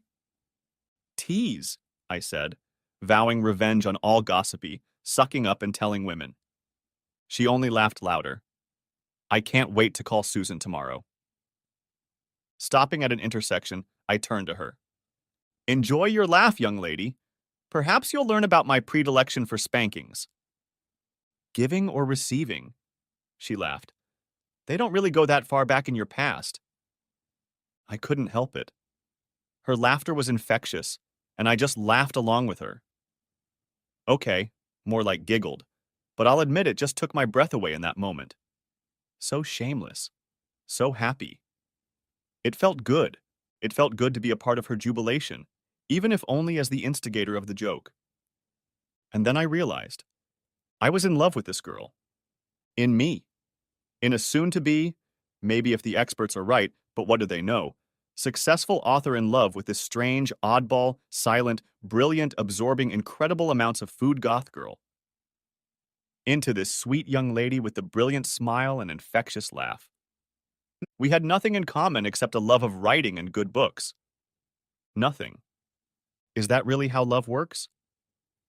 Tease, I said, vowing revenge on all gossipy, sucking up and telling women. She only laughed louder. I can't wait to call Susan tomorrow. Stopping at an intersection, I turned to her. Enjoy your laugh, young lady. Perhaps you'll learn about my predilection for spankings. Giving or receiving? She laughed. They don't really go that far back in your past. I couldn't help it. Her laughter was infectious, and I just laughed along with her. Okay, more like giggled, but I'll admit it just took my breath away in that moment. So shameless. So happy. It felt good. It felt good to be a part of her jubilation, even if only as the instigator of the joke. And then I realized I was in love with this girl. In me. In a soon-to-be, maybe if the experts are right, but what do they know, successful author in love with this strange, oddball, silent, brilliant, absorbing incredible amounts of food goth girl. Into this sweet young lady with the brilliant smile and infectious laugh. We had nothing in common except a love of writing and good books. Nothing. Is that really how love works?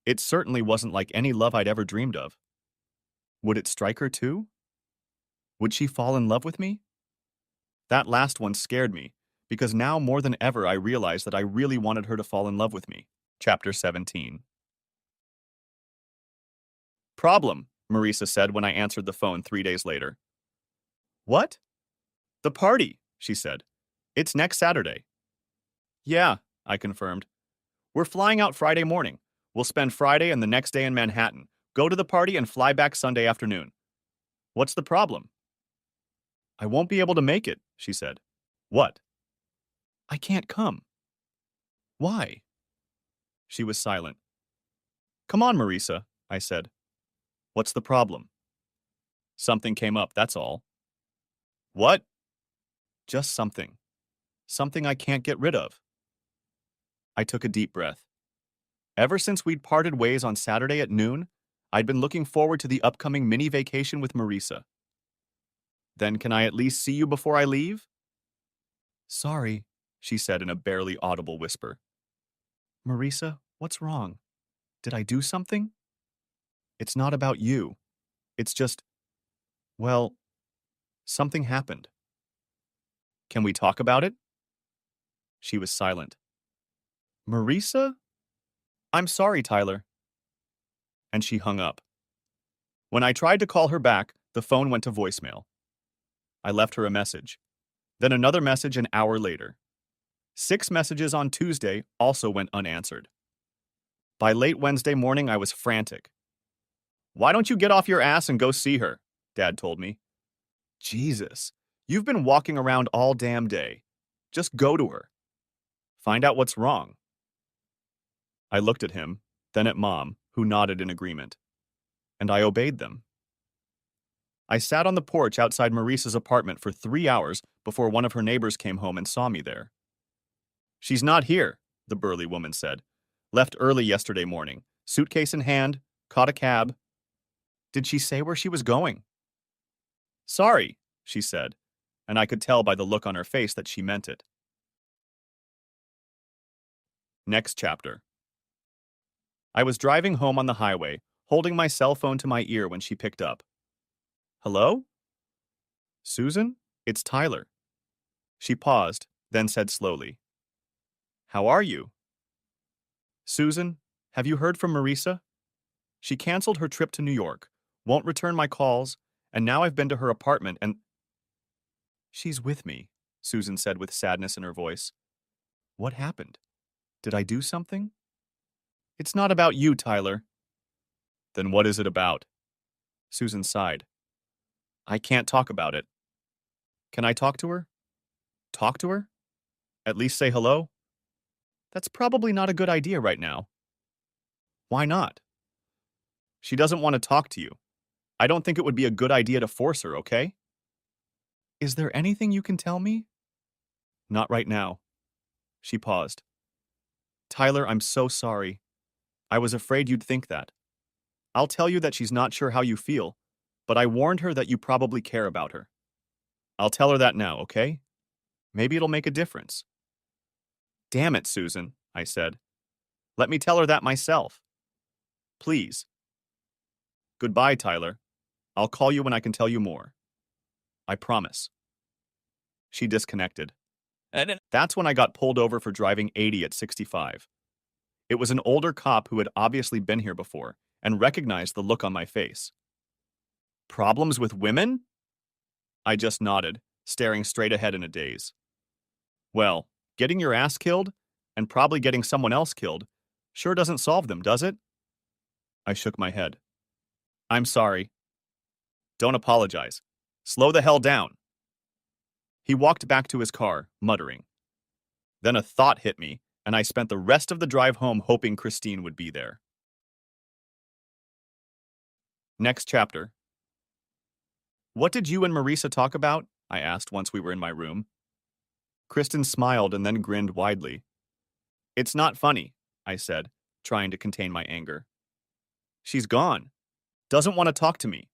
It certainly wasn't like any love I'd ever dreamed of. Would it strike her too? Would she fall in love with me? That last one scared me, because now more than ever I realized that I really wanted her to fall in love with me. Chapter 17. Problem, Marisa said when I answered the phone 3 days later. What? The party, she said. It's next Saturday. Yeah, I confirmed. We're flying out Friday morning. We'll spend Friday and the next day in Manhattan, go to the party and fly back Sunday afternoon. What's the problem? I won't be able to make it, she said. What? I can't come. Why? She was silent. Come on, Marisa, I said. What's the problem? Something came up, that's all. What? Just something. Something I can't get rid of. I took a deep breath. Ever since we'd parted ways on Saturday at noon, I'd been looking forward to the upcoming mini vacation with Marisa. Then can I at least see you before I leave? Sorry, she said in a barely audible whisper. Marisa, what's wrong? Did I do something? It's not about you. It's just, well, something happened. Can we talk about it? She was silent. Marisa? I'm sorry, Tyler. And she hung up. When I tried to call her back, the phone went to voicemail. I left her a message. Then another message an hour later. 6 messages on Tuesday also went unanswered. By late Wednesday morning, I was frantic. Why don't you get off your ass and go see her? Dad told me. Jesus, you've been walking around all damn day. Just go to her. Find out what's wrong. I looked at him, then at Mom, who nodded in agreement. And I obeyed them. I sat on the porch outside Marisa's apartment for 3 hours before one of her neighbors came home and saw me there. She's not here, the burly woman said. Left early yesterday morning, suitcase in hand, caught a cab. Did she say where she was going? Sorry, she said, and I could tell by the look on her face that she meant it. Next chapter. I was driving home on the highway, holding my cell phone to my ear when she picked up. Hello? Susan? It's Tyler. She paused, then said slowly. How are you? Susan, have you heard from Marisa? She canceled her trip to New York, won't return my calls, and now I've been to her apartment and... She's with me, Susan said with sadness in her voice. What happened? Did I do something? It's not about you, Tyler. Then what is it about? Susan sighed. I can't talk about it. Can I talk to her? Talk to her? At least say hello? That's probably not a good idea right now. Why not? She doesn't want to talk to you. I don't think it would be a good idea to force her, okay? Is there anything you can tell me? Not right now. She paused. Tyler, I'm so sorry. I was afraid you'd think that. I'll tell you that she's not sure how you feel, but I warned her that you probably care about her. I'll tell her that now, okay? Maybe it'll make a difference. Damn it, Susan, I said. Let me tell her that myself. Please. Goodbye, Tyler. I'll call you when I can tell you more. I promise. She disconnected. That's when I got pulled over for driving 80 at 65. It was an older cop who had obviously been here before and recognized the look on my face. Problems with women? I just nodded, staring straight ahead in a daze. Well, getting your ass killed, and probably getting someone else killed, sure doesn't solve them, does it? I shook my head. I'm sorry. Don't apologize. Slow the hell down. He walked back to his car, muttering. Then a thought hit me, and I spent the rest of the drive home hoping Christine would be there. Next chapter. What did you and Marisa talk about? I asked once we were in my room. Kristen smiled and then grinned widely. It's not funny, I said, trying to contain my anger. She's gone. Doesn't want to talk to me.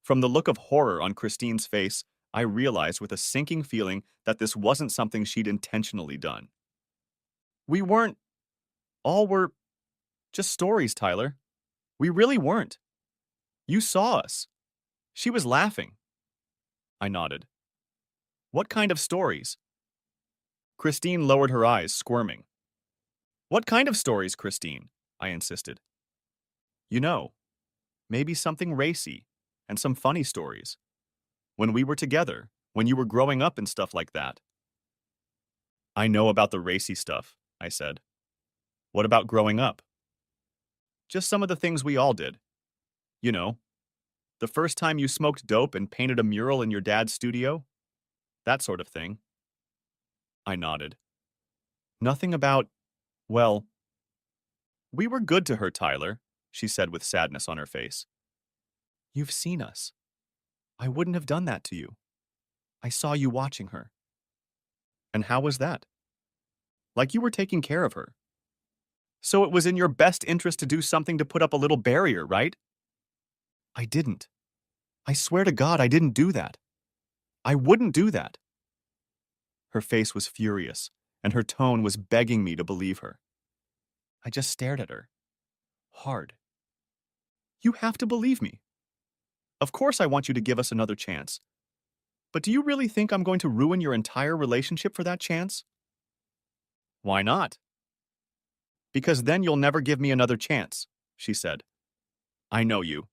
From the look of horror on Christine's face, I realized with a sinking feeling that this wasn't something she'd intentionally done. We weren't. All were just stories, Tyler. We really weren't. You saw us. She was laughing. I nodded. What kind of stories? Christine lowered her eyes, squirming. What kind of stories, Christine? I insisted. You know, maybe something racy and some funny stories. When we were together, when you were growing up and stuff like that. I know about the racy stuff, I said. What about growing up? Just some of the things we all did. You know, the first time you smoked dope and painted a mural in your dad's studio? That sort of thing. I nodded. Nothing about, well, we were good to her, Tyler, she said with sadness on her face. You've seen us. I wouldn't have done that to you. I saw you watching her. And how was that? Like you were taking care of her. So it was in your best interest to do something to put up a little barrier, right? I didn't. I swear to God I didn't do that. I wouldn't do that. Her face was furious, and her tone was begging me to believe her. I just stared at her. Hard. You have to believe me. Of course I want you to give us another chance. But do you really think I'm going to ruin your entire relationship for that chance? Why not? Because then you'll never give me another chance, she said. I know you.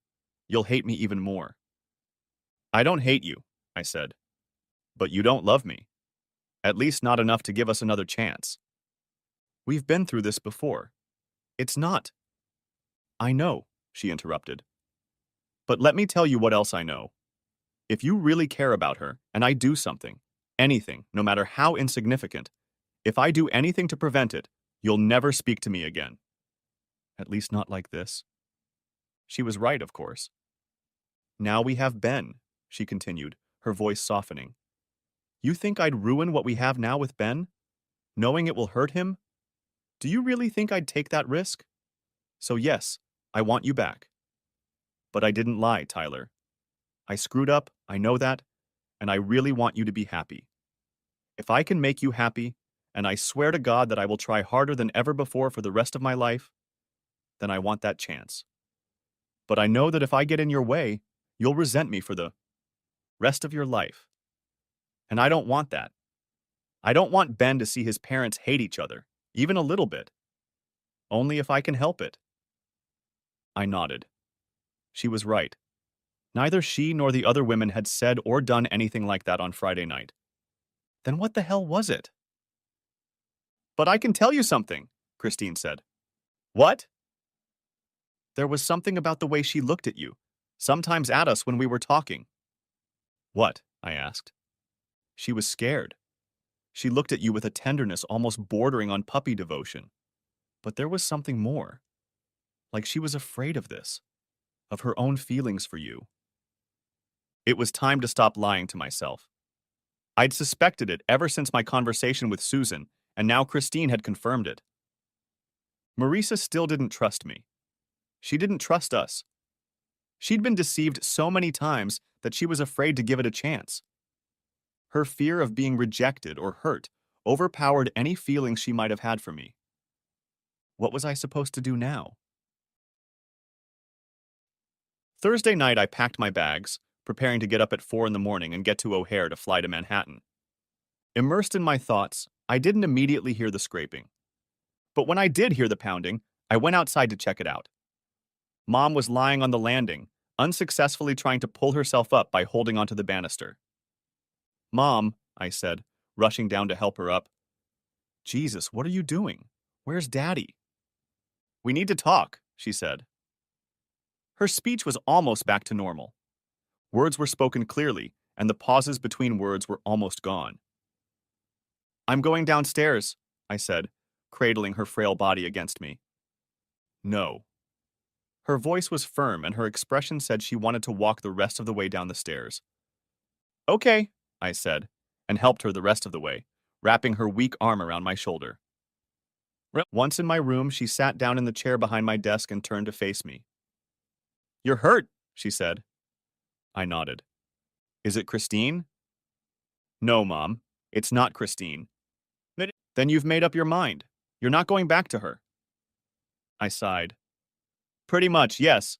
You'll hate me even more. I don't hate you, I said. But you don't love me. At least not enough to give us another chance. We've been through this before. It's not. I know, she interrupted. But let me tell you what else I know. If you really care about her, and I do something, anything, no matter how insignificant, if I do anything to prevent it, you'll never speak to me again. At least not like this. She was right, of course. Now we have Ben, she continued, her voice softening. You think I'd ruin what we have now with Ben? Knowing it will hurt him? Do you really think I'd take that risk? So yes, I want you back. But I didn't lie, Tyler. I screwed up, I know that, and I really want you to be happy. If I can make you happy, and I swear to God that I will try harder than ever before for the rest of my life, then I want that chance. But I know that if I get in your way, you'll resent me for the rest of your life. And I don't want that. I don't want Ben to see his parents hate each other, even a little bit. Only if I can help it. I nodded. She was right. Neither she nor the other women had said or done anything like that on Friday night. Then what the hell was it? But I can tell you something, Christine said. What? There was something about the way she looked at you, sometimes at us when we were talking. What? I asked. She was scared. She looked at you with a tenderness almost bordering on puppy devotion. But there was something more. Like she was afraid of this, of her own feelings for you. It was time to stop lying to myself. I'd suspected it ever since my conversation with Susan, and now Christine had confirmed it. Marisa still didn't trust me. She didn't trust us. She'd been deceived so many times that she was afraid to give it a chance. Her fear of being rejected or hurt overpowered any feelings she might have had for me. What was I supposed to do now? Thursday night, I packed my bags, preparing to get up at 4 in the morning and get to O'Hare to fly to Manhattan. Immersed in my thoughts, I didn't immediately hear the scraping. But when I did hear the pounding, I went outside to check it out. Mom was lying on the landing, unsuccessfully trying to pull herself up by holding onto the banister. "Mom," I said, rushing down to help her up. "Jesus, what are you doing? Where's Daddy?" "We need to talk," she said. Her speech was almost back to normal. Words were spoken clearly, and the pauses between words were almost gone. "I'm going downstairs," I said, cradling her frail body against me. "No." Her voice was firm, and her expression said she wanted to walk the rest of the way down the stairs. "Okay," I said, and helped her the rest of the way, wrapping her weak arm around my shoulder. Once in my room, she sat down in the chair behind my desk and turned to face me. "You're hurt," she said. I nodded. "Is it Christine?" "No, Mom, it's not Christine." "Then you've made up your mind. You're not going back to her." I sighed. "Pretty much, yes.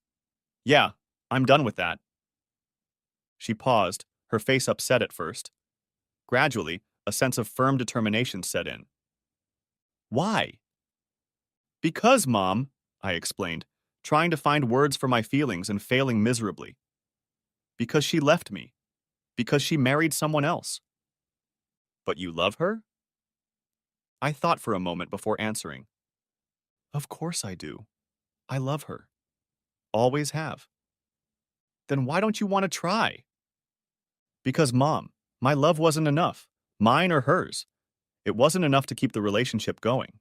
Yeah, I'm done with that." She paused, her face upset at first. Gradually, a sense of firm determination set in. "Why?" "Because, Mom," I explained, trying to find words for my feelings and failing miserably. "Because she left me. Because she married someone else." "But you love her?" I thought for a moment before answering. "Of course I do. I love her. Always have." "Then why don't you want to try?" "Because, Mom, my love wasn't enough. Mine or hers. It wasn't enough to keep the relationship going."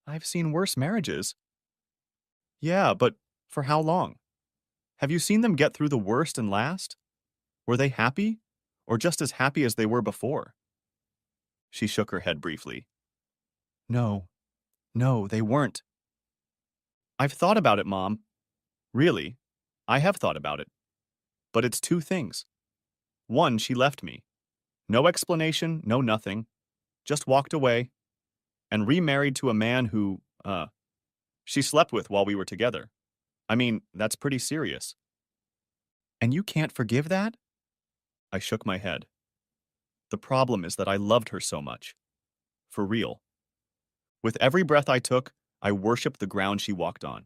"I've seen worse marriages." "Yeah, but for how long? Have you seen them get through the worst and last? Were they happy? Or just as happy as they were before?" She shook her head briefly. "No, no, they weren't." "I've thought about it, Mom. Really, I have thought about it. But it's two things. One, she left me. No explanation, no nothing. Just walked away. And remarried to a man who, she slept with while we were together. I mean, that's pretty serious." "And you can't forgive that?" I shook my head. "The problem is that I loved her so much. For real. With every breath I took, I worshipped the ground she walked on.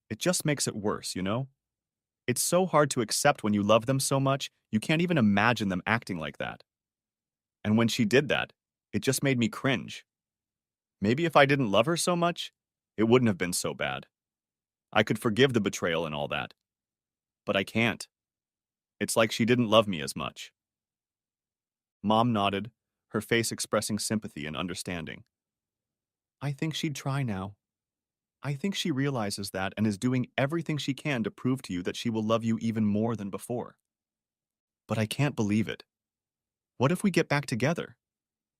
It just makes it worse, you know? It's so hard to accept when you love them so much, you can't even imagine them acting like that. And when she did that, it just made me cringe. Maybe if I didn't love her so much, it wouldn't have been so bad. I could forgive the betrayal and all that. But I can't. It's like she didn't love me as much." Mom nodded, her face expressing sympathy and understanding. "I think she'd try now. I think she realizes that and is doing everything she can to prove to you that she will love you even more than before. But I can't believe it. What if we get back together?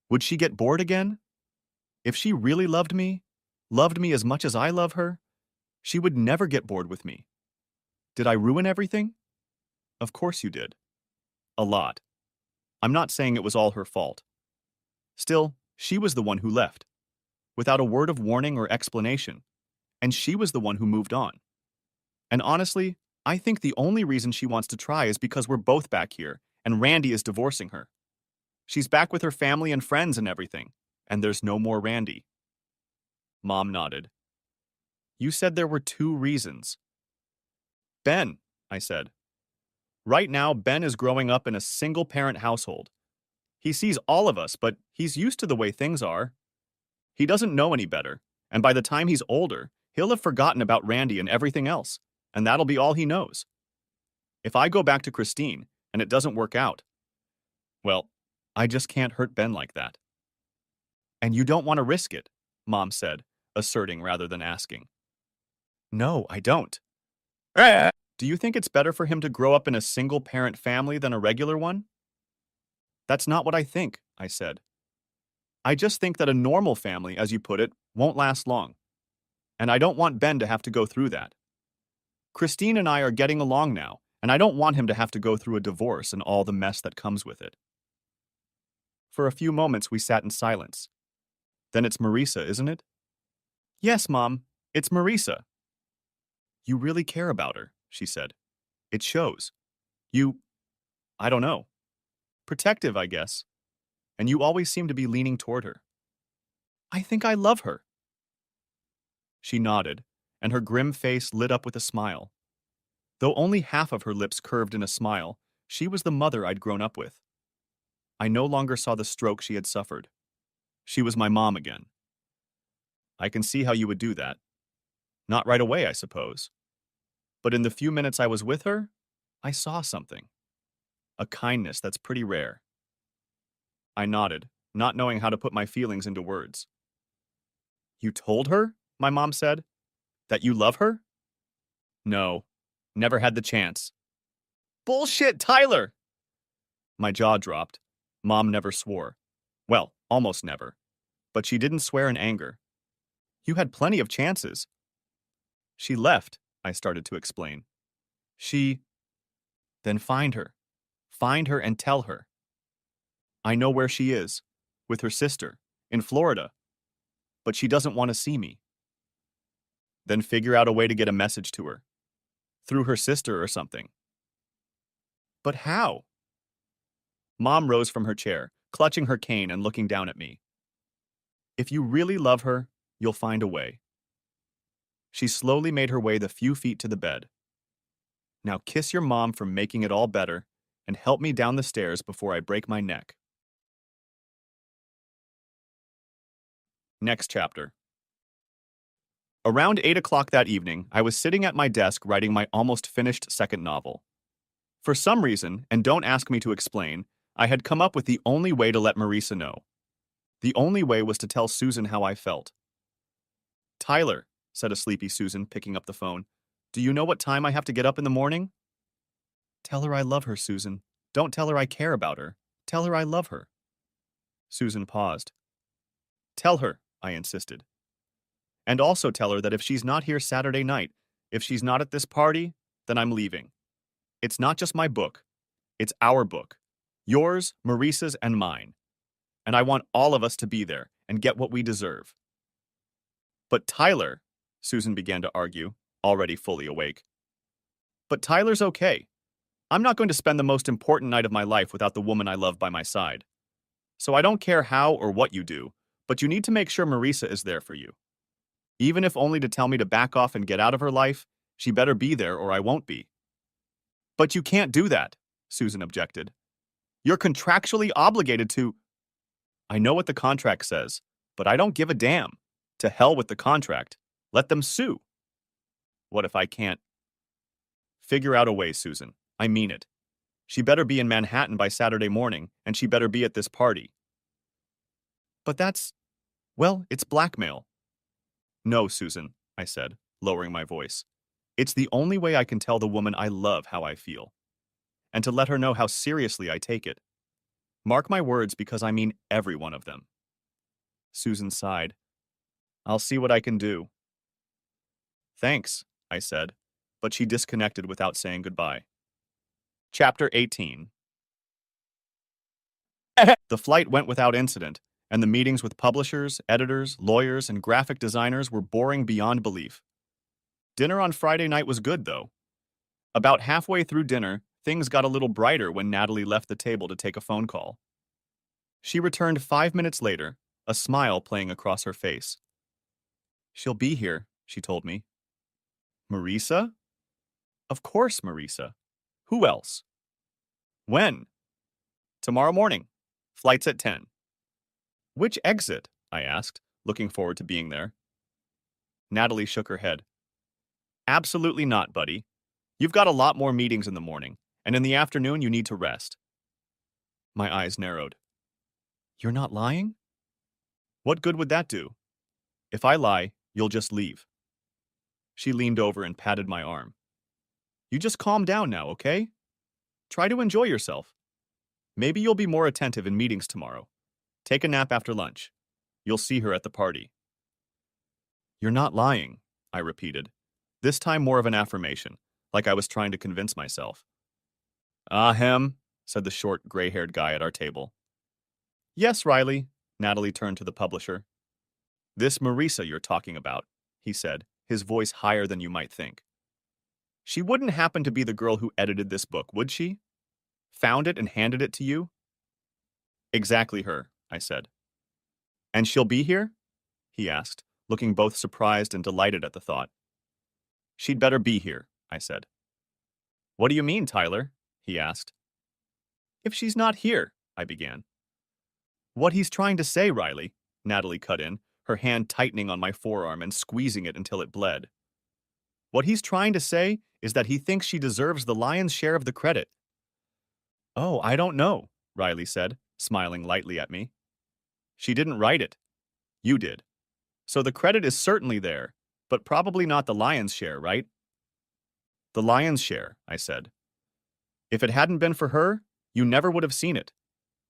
Would she get bored again? If she really loved me as much as I love her, she would never get bored with me. Did I ruin everything? Of course you did. A lot. I'm not saying it was all her fault. Still, she was the one who left, without a word of warning or explanation, and she was the one who moved on. And honestly, I think the only reason she wants to try is because we're both back here, and Randy is divorcing her. She's back with her family and friends and everything, and there's no more Randy." Mom nodded. "You said there were two reasons." "Ben," I said. "Right now, Ben is growing up in a single-parent household. He sees all of us, but he's used to the way things are. He doesn't know any better, and by the time he's older, he'll have forgotten about Randy and everything else, and that'll be all he knows. If I go back to Christine, and it doesn't work out, well, I just can't hurt Ben like that." "And you don't want to risk it," Mom said, asserting rather than asking. "No, I don't." "Do you think it's better for him to grow up in a single-parent family than a regular one?" "That's not what I think," I said. I just think that a normal family, as you put it, won't last long. And I don't want Ben to have to go through that. Christine and I are getting along now, and I don't want him to have to go through a divorce and all the mess that comes with it. For a few moments, we sat in silence. Then it's Marisa, isn't it? Yes, Mom, it's Marisa. You really care about her, she said. It shows. I don't know. Protective, I guess. And you always seem to be leaning toward her. I think I love her. She nodded, and her grim face lit up with a smile. Though only half of her lips curved in a smile, she was the mother I'd grown up with. I no longer saw the stroke she had suffered. She was my mom again. I can see how you would do that. Not right away, I suppose. But in the few minutes I was with her, I saw something. A kindness that's pretty rare. I nodded, not knowing how to put my feelings into words. You told her, my mom said, that you love her? No, never had the chance. Bullshit, Tyler! My jaw dropped. Mom never swore. Well, almost never. But she didn't swear in anger. You had plenty of chances. She left, I started to explain. Then find her. Find her and tell her. I know where she is, with her sister, in Florida. But she doesn't want to see me. Then figure out a way to get a message to her. Through her sister or something. But how? Mom rose from her chair, clutching her cane and looking down at me. If you really love her, you'll find a way. She slowly made her way the few feet to the bed. Now kiss your mom for making it all better and help me down the stairs before I break my neck. Next chapter. Around 8 o'clock that evening, I was sitting at my desk writing my almost finished second novel. For some reason, and don't ask me to explain, I had come up with the only way to let Marisa know. The only way was to tell Susan how I felt. Tyler, said a sleepy Susan, picking up the phone, do you know what time I have to get up in the morning? Tell her I love her, Susan. Don't tell her I care about her. Tell her I love her. Susan paused. Tell her, I insisted. And also tell her that if she's not here Saturday night, if she's not at this party, then I'm leaving. It's not just my book. It's our book. Yours, Marisa's, and mine. And I want all of us to be there and get what we deserve. But Tyler, Susan began to argue, already fully awake. But Tyler's okay. I'm not going to spend the most important night of my life without the woman I love by my side. So I don't care how or what you do, but you need to make sure Marisa is there for you. Even if only to tell me to back off and get out of her life, she better be there or I won't be. But you can't do that, Susan objected. You're contractually obligated to. I know what the contract says, but I don't give a damn. To hell with the contract. Let them sue. What if I can't? Figure out a way, Susan. I mean it. She better be in Manhattan by Saturday morning, and she better be at this party. But it's blackmail. No, Susan, I said, lowering my voice. It's the only way I can tell the woman I love how I feel. And to let her know how seriously I take it. Mark my words because I mean every one of them. Susan sighed. I'll see what I can do. Thanks, I said, but she disconnected without saying goodbye. Chapter 18. The flight went without incident, and the meetings with publishers, editors, lawyers, and graphic designers were boring beyond belief. Dinner on Friday night was good, though. About halfway through dinner, things got a little brighter when Natalie left the table to take a phone call. She returned 5 minutes later, a smile playing across her face. She'll be here, she told me. Marisa? Of course, Marisa. Who else? When? Tomorrow morning. Flight's at 10. Which exit? I asked, looking forward to being there. Natalie shook her head. Absolutely not, buddy. You've got a lot more meetings in the morning, and in the afternoon you need to rest. My eyes narrowed. You're not lying? What good would that do? If I lie, you'll just leave. She leaned over and patted my arm. You just calm down now, okay? Try to enjoy yourself. Maybe you'll be more attentive in meetings tomorrow. Take a nap after lunch. You'll see her at the party. You're not lying, I repeated, this time more of an affirmation, like I was trying to convince myself. Ahem, said the short, gray-haired guy at our table. Yes, Riley, Natalie turned to the publisher. This Marisa you're talking about, he said, his voice higher than you might think. She wouldn't happen to be the girl who edited this book, would she? Found it and handed it to you? Exactly her, I said. And she'll be here? He asked, looking both surprised and delighted at the thought. She'd better be here, I said. What do you mean, Tyler? He asked. If she's not here, I began. What he's trying to say, Riley, Natalie cut in, her hand tightening on my forearm and squeezing it until it bled. What he's trying to say is that he thinks she deserves the lion's share of the credit. Oh, I don't know, Riley said, smiling lightly at me. She didn't write it. You did. So the credit is certainly there, but probably not the lion's share, right? The lion's share, I said. If it hadn't been for her, you never would have seen it.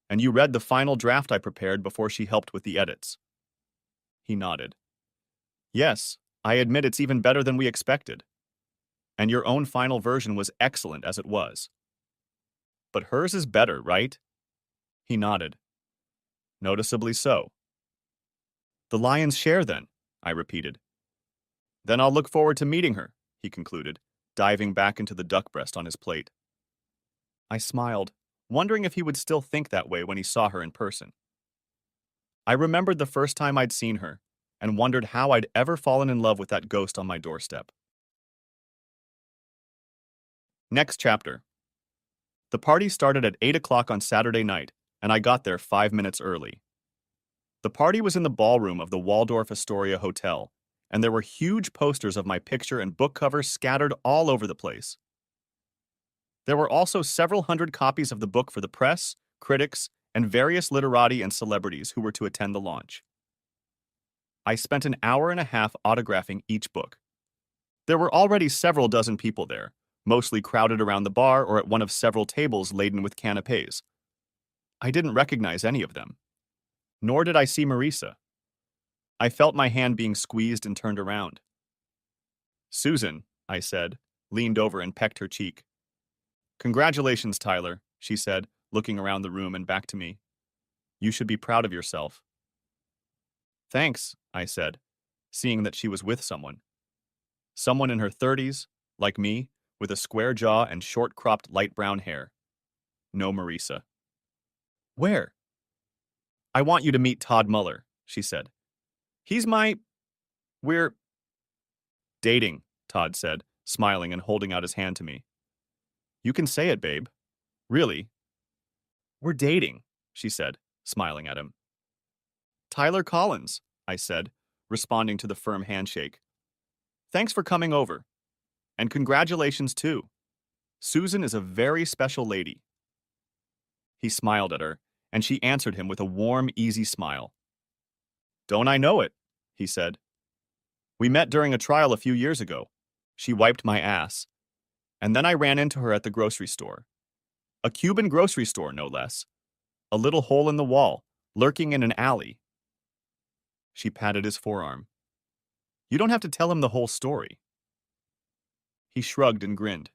And you read the final draft I prepared before she helped with the edits. He nodded. Yes, I admit it's even better than we expected. And your own final version was excellent as it was. But hers is better, right? He nodded. Noticeably so. The lion's share, then, I repeated. Then I'll look forward to meeting her, he concluded, diving back into the duck breast on his plate. I smiled, wondering if he would still think that way when he saw her in person. I remembered the first time I'd seen her, and wondered how I'd ever fallen in love with that ghost on my doorstep. Next chapter. The party started at 8 o'clock on Saturday night, and I got there 5 minutes early. The party was in the ballroom of the Waldorf Astoria Hotel, and there were huge posters of my picture and book cover scattered all over the place. There were also several hundred copies of the book for the press, critics, and various literati and celebrities who were to attend the launch. I spent an hour and a half autographing each book. There were already several dozen people there, mostly crowded around the bar or at one of several tables laden with canapes. I didn't recognize any of them. Nor did I see Marisa. I felt my hand being squeezed and turned around. Susan, I said, leaned over and pecked her cheek. Congratulations, Tyler, she said, looking around the room and back to me. You should be proud of yourself. Thanks, I said, seeing that she was with someone. Someone in her 30s, like me, with a square jaw and short-cropped light brown hair. No Marisa. Where? I want you to meet Todd Muller, she said. We're dating, Todd said, smiling and holding out his hand to me. You can say it, babe. Really? We're dating, she said, smiling at him. Tyler Collins, I said, responding to the firm handshake. Thanks for coming over. And congratulations, too. Susan is a very special lady. He smiled at her, and she answered him with a warm, easy smile. Don't I know it, he said. We met during a trial a few years ago. She wiped my ass. And then I ran into her at the grocery store. A Cuban grocery store, no less. A little hole in the wall, lurking in an alley. She patted his forearm. You don't have to tell him the whole story. He shrugged and grinned.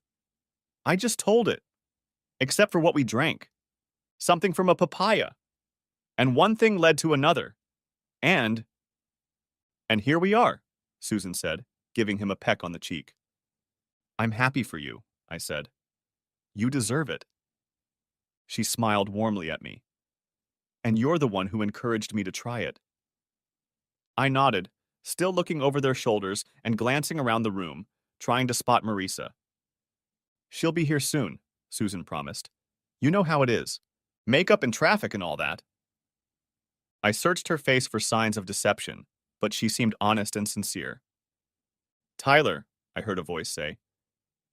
I just told it. Except for what we drank. Something from a papaya. And one thing led to another. And here we are, Susan said, giving him a peck on the cheek. I'm happy for you, I said. You deserve it. She smiled warmly at me. And you're the one who encouraged me to try it. I nodded, still looking over their shoulders and glancing around the room, trying to spot Marisa. She'll be here soon, Susan promised. You know how it is. Makeup and traffic and all that. I searched her face for signs of deception, but she seemed honest and sincere. Tyler, I heard a voice say,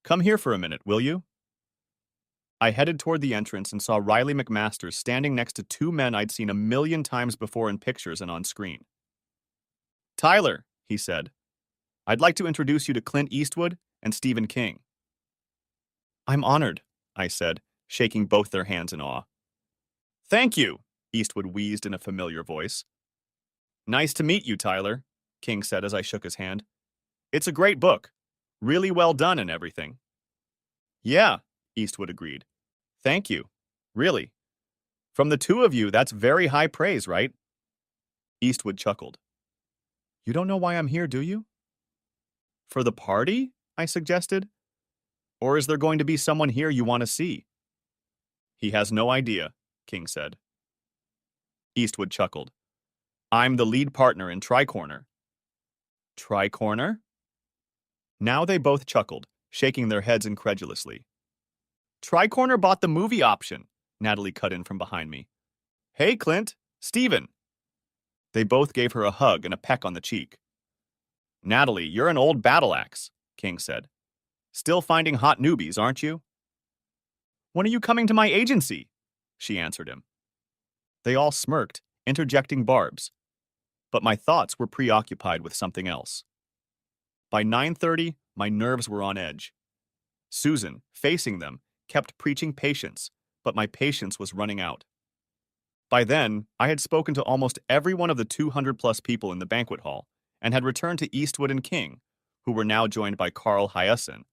come here for a minute, will you? I headed toward the entrance and saw Riley McMasters standing next to two men I'd seen 1,000,000 times before in pictures and on screen. Tyler, he said, I'd like to introduce you to Clint Eastwood and Stephen King. I'm honored, I said, shaking both their hands in awe. Thank you, Eastwood wheezed in a familiar voice. Nice to meet you, Tyler, King said as I shook his hand. It's a great book. Really well done and everything. Yeah, Eastwood agreed. Thank you. Really. From the two of you, that's very high praise, right? Eastwood chuckled. You don't know why I'm here, do you? For the party? I suggested. Or is there going to be someone here you want to see? He has no idea, King said. Eastwood chuckled. I'm the lead partner in Tricorner. Tricorner? Now they both chuckled, shaking their heads incredulously. Tricorner bought the movie option, Natalie cut in from behind me. Hey, Clint, Steven. They both gave her a hug and a peck on the cheek. Natalie, you're an old battle axe, King said. Still finding hot newbies, aren't you? When are you coming to my agency? She answered him. They all smirked, interjecting barbs. But my thoughts were preoccupied with something else. By 9:30, my nerves were on edge. Susan, facing them, kept preaching patience, but my patience was running out. By then, I had spoken to almost every one of the 200-plus people in the banquet hall and had returned to Eastwood and King, who were now joined by Carl Hyacin,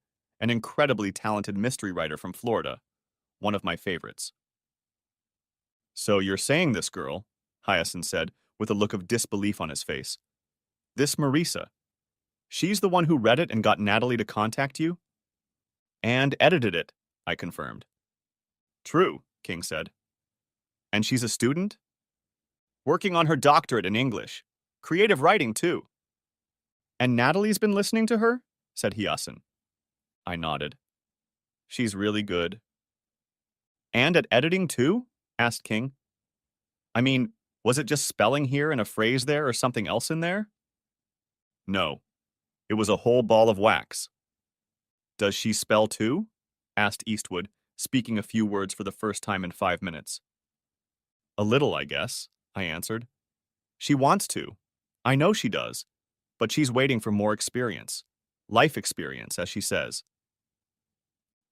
an incredibly talented mystery writer from Florida, one of my favorites. So you're saying this girl, Hyacin said, with a look of disbelief on his face. This Marisa. She's the one who read it and got Natalie to contact you? And edited it, I confirmed. True, King said. And she's a student? Working on her doctorate in English. Creative writing, too. And Natalie's been listening to her? Said Hyacin. I nodded. She's really good. And at editing, too? Asked King. I mean, was it just spelling here and a phrase there or something else in there? No. It was a whole ball of wax. Does she spell too? Asked Eastwood, speaking a few words for the first time in 5 minutes. A little, I guess, I answered. She wants to. I know she does. But she's waiting for more experience. Life experience, as she says.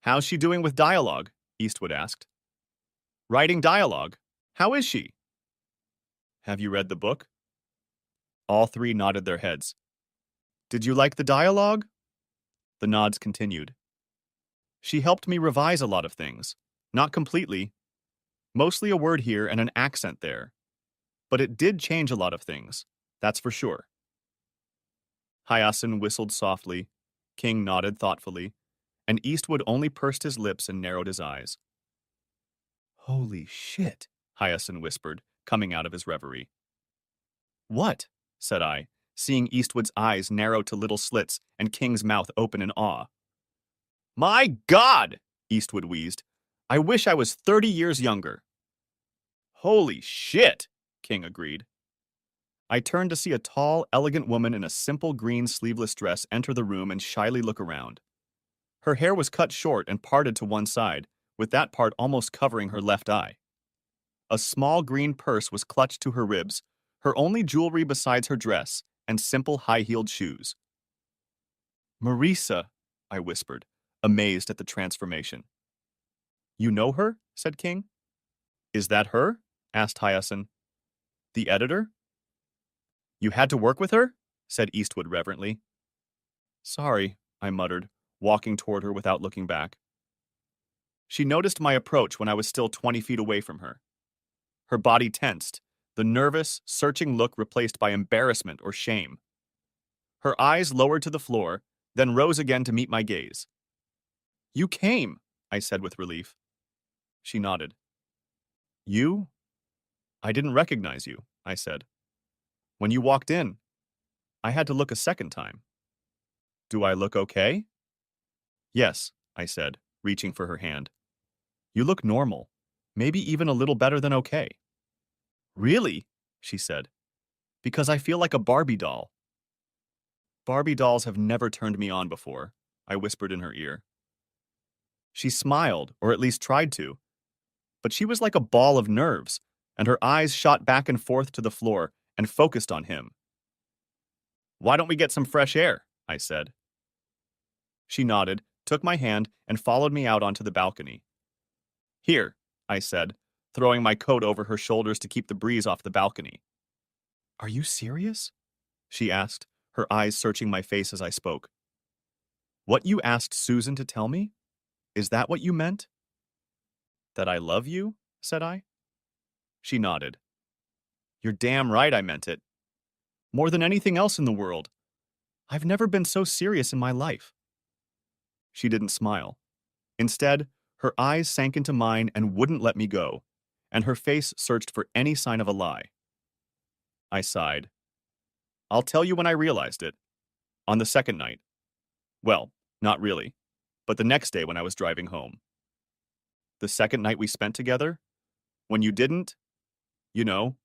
How's she doing with dialogue? Eastwood asked. Writing dialogue. How is she? Have you read the book? All three nodded their heads. Did you like the dialogue? The nods continued. She helped me revise a lot of things. Not completely. Mostly a word here and an accent there. But it did change a lot of things, that's for sure. Hyacin whistled softly, King nodded thoughtfully, and Eastwood only pursed his lips and narrowed his eyes. Holy shit, Hyacin whispered, coming out of his reverie. What? Said I, seeing Eastwood's eyes narrow to little slits and King's mouth open in awe. My God! Eastwood wheezed. I wish I was 30 years younger. Holy shit, King agreed. I turned to see a tall, elegant woman in a simple green sleeveless dress enter the room and shyly look around. Her hair was cut short and parted to one side, with that part almost covering her left eye. A small green purse was clutched to her ribs, her only jewelry besides her dress, and simple high-heeled shoes. Marisa, I whispered, amazed at the transformation. You know her? Said King. Is that her? Asked Hyacin. The editor? You had to work with her? Said Eastwood reverently. Sorry, I muttered, walking toward her without looking back. She noticed my approach when I was still 20 feet away from her. Her body tensed, the nervous, searching look replaced by embarrassment or shame. Her eyes lowered to the floor, then rose again to meet my gaze. You came, I said with relief. She nodded. You? I didn't recognize you, I said. When you walked in, I had to look a second time. Do I look okay? Yes, I said, reaching for her hand. You look normal, maybe even a little better than okay. Really? She said. Because I feel like a Barbie doll. Barbie dolls have never turned me on before, I whispered in her ear. She smiled, or at least tried to. But she was like a ball of nerves, and her eyes shot back and forth to the floor and focused on him. Why don't we get some fresh air? I said. She nodded, took my hand, and followed me out onto the balcony. Here, I said, throwing my coat over her shoulders to keep the breeze off the balcony. Are you serious? She asked, her eyes searching my face as I spoke. What you asked Susan to tell me? Is that what you meant? That I love you? Said I. She nodded. You're damn right I meant it. More than anything else in the world. I've never been so serious in my life. She didn't smile. Instead, her eyes sank into mine and wouldn't let me go, and her face searched for any sign of a lie. I sighed. I'll tell you when I realized it. On the second night. Well, not really, but the next day when I was driving home. The second night we spent together? When you didn't? You know.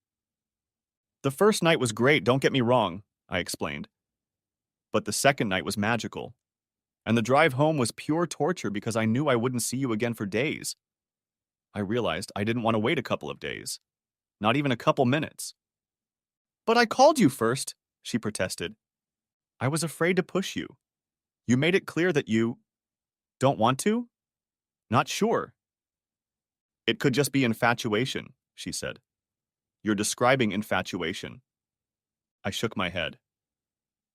The first night was great, don't get me wrong, I explained. But the second night was magical. And the drive home was pure torture because I knew I wouldn't see you again for days. I realized I didn't want to wait a couple of days. Not even a couple minutes. But I called you first, she protested. I was afraid to push you. You made it clear that you don't want to? Not sure. It could just be infatuation, she said. You're describing infatuation. I shook my head.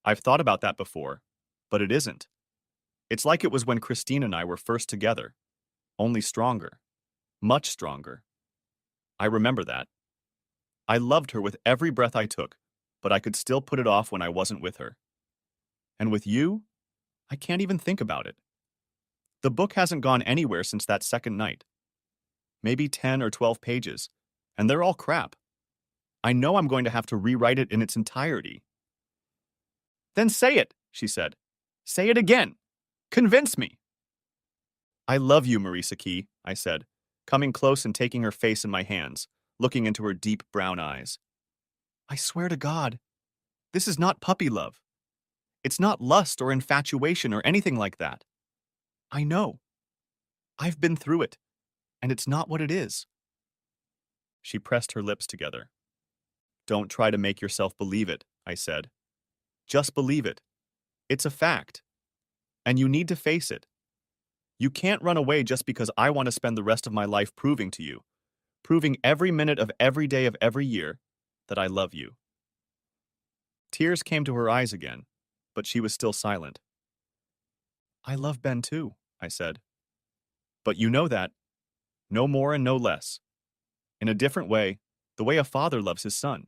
I've thought about that before, but it isn't. It's like it was when Christine and I were first together, only stronger, much stronger. I remember that. I loved her with every breath I took, but I could still put it off when I wasn't with her. And with you, I can't even think about it. The book hasn't gone anywhere since that second night. Maybe 10 or 12 pages, and they're all crap. I know I'm going to have to rewrite it in its entirety. Then say it, she said. Say it again. Convince me. I love you, Marisa Key, I said, coming close and taking her face in my hands, looking into her deep brown eyes. I swear to God, this is not puppy love. It's not lust or infatuation or anything like that. I know. I've been through it, and it's not what it is. She pressed her lips together. Don't try to make yourself believe it, I said. Just believe it. It's a fact. And you need to face it. You can't run away just because I want to spend the rest of my life proving to you, proving every minute of every day of every year, that I love you. Tears came to her eyes again, but she was still silent. I love Ben too, I said. But you know that. No more and no less. In a different way, the way a father loves his son.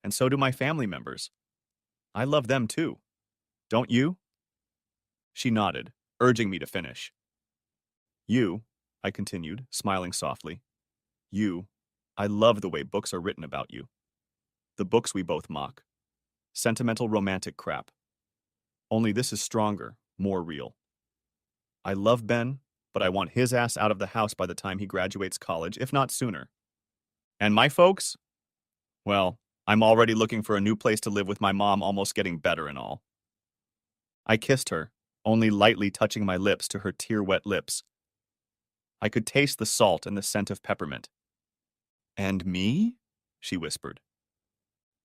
And so do my family members. I love them too. Don't you? She nodded, urging me to finish. You, I continued, smiling softly. I love the way books are written about you. The books we both mock. Sentimental romantic crap. Only this is stronger, more real. I love Ben, but I want his ass out of the house by the time he graduates college, if not sooner. And my folks? Well, I'm already looking for a new place to live with my mom almost getting better and all. I kissed her, only lightly touching my lips to her tear-wet lips. I could taste the salt and the scent of peppermint. And me? She whispered.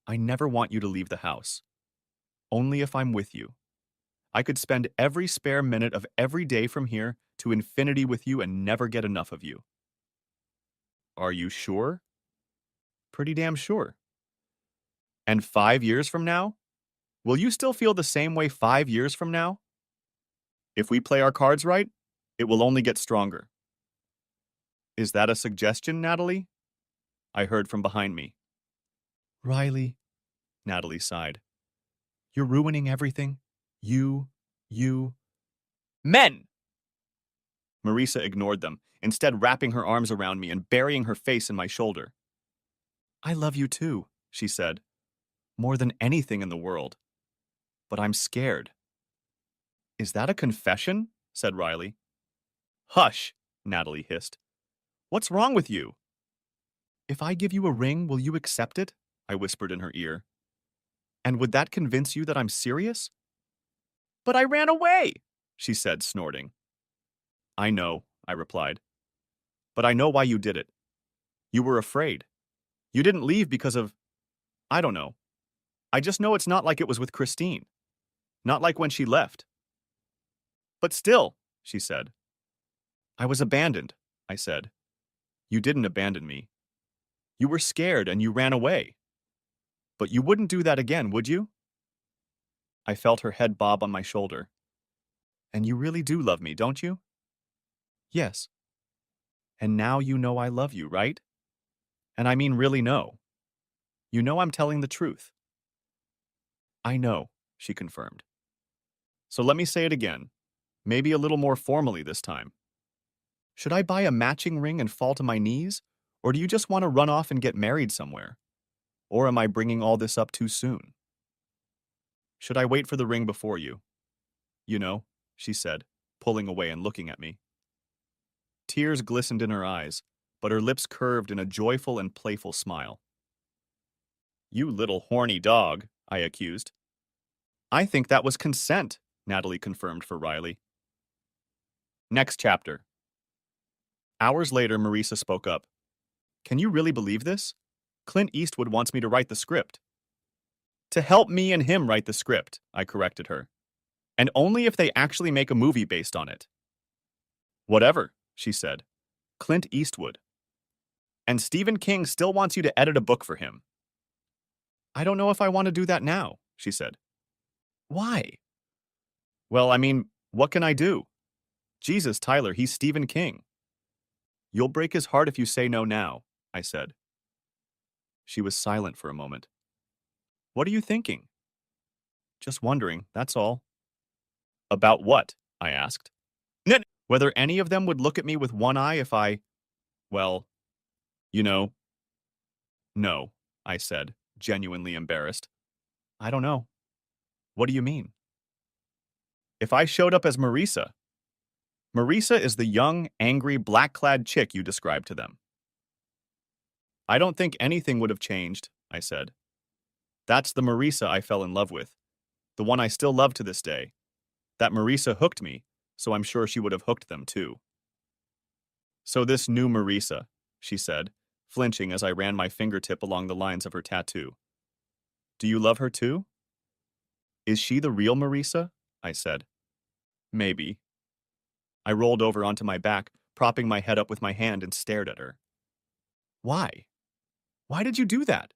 I never want you to leave the house. Only if I'm with you. I could spend every spare minute of every day from here to infinity with you and never get enough of you. Are you sure? Pretty damn sure. And 5 years from now? Will you still feel the same way 5 years from now? If we play our cards right, it will only get stronger. Is that a suggestion, Natalie? I heard from behind me. Riley, Natalie sighed. You're ruining everything. You. Men! Marisa ignored them, instead wrapping her arms around me and burying her face in my shoulder. I love you too, she said. More than anything in the world. But I'm scared. Is that a confession? Said Riley. Hush, Natalie hissed. What's wrong with you? If I give you a ring, will you accept it? I whispered in her ear. And would that convince you that I'm serious? But I ran away, she said, snorting. I know, I replied. But I know why you did it. You were afraid. You didn't leave because of, I don't know. I just know it's not like it was with Christine. Not like when she left. But still, she said. I was abandoned, I said. You didn't abandon me. You were scared and you ran away. But you wouldn't do that again, would you? I felt her head bob on my shoulder. And you really do love me, don't you? Yes. And now you know I love you, right? And I mean really know. You know I'm telling the truth. I know, she confirmed. So let me say it again, maybe a little more formally this time. Should I buy a matching ring and fall to my knees? Or do you just want to run off and get married somewhere? Or am I bringing all this up too soon? Should I wait for the ring before you? You know, she said, pulling away and looking at me. Tears glistened in her eyes, but her lips curved in a joyful and playful smile. You little horny dog, I accused. I think that was consent, Natalie confirmed for Riley. Next chapter. Hours later, Marisa spoke up. Can you really believe this? Clint Eastwood wants me to write the script. To help me and him write the script, I corrected her. And only if they actually make a movie based on it. Whatever, she said. Clint Eastwood. And Stephen King still wants you to edit a book for him. I don't know if I want to do that now, she said. Why? Well, I mean, what can I do? Jesus, Tyler, he's Stephen King. You'll break his heart if you say no now, I said. She was silent for a moment. What are you thinking? Just wondering, that's all. About what? I asked. Whether any of them would look at me with one eye if I, well, you know. No, I said, genuinely embarrassed. I don't know. What do you mean? If I showed up as Marisa. Marisa is the young, angry, black-clad chick you described to them. I don't think anything would have changed, I said. That's the Marisa I fell in love with, the one I still love to this day. That Marisa hooked me, so I'm sure she would have hooked them too. So this new Marisa, she said, flinching as I ran my fingertip along the lines of her tattoo. Do you love her too? Is she the real Marisa? I said. Maybe. I rolled over onto my back, propping my head up with my hand and stared at her. Why? Why did you do that?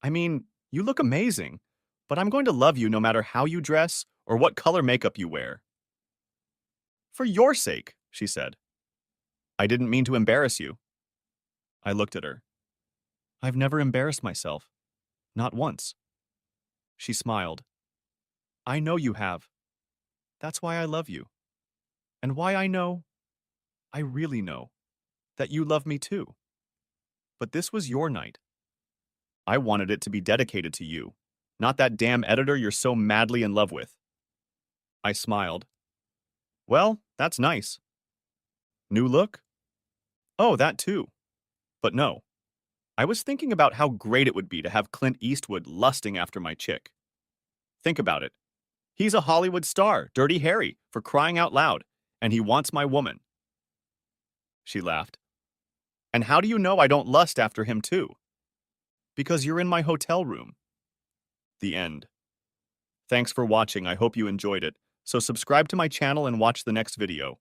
I mean, you look amazing, but I'm going to love you no matter how you dress or what color makeup you wear. For your sake, she said. I didn't mean to embarrass you. I looked at her. I've never embarrassed myself. Not once. She smiled. I know you have. That's why I love you. And why I really know, that you love me too. But this was your night. I wanted it to be dedicated to you, not that damn editor you're so madly in love with. I smiled. Well, that's nice. New look? Oh, that too. But no. I was thinking about how great it would be to have Clint Eastwood lusting after my chick. Think about it. He's a Hollywood star, Dirty Harry, for crying out loud, and he wants my woman. She laughed. And how do you know I don't lust after him too? Because you're in my hotel room. The end. Thanks for watching. I hope you enjoyed it. So subscribe to my channel and watch the next video.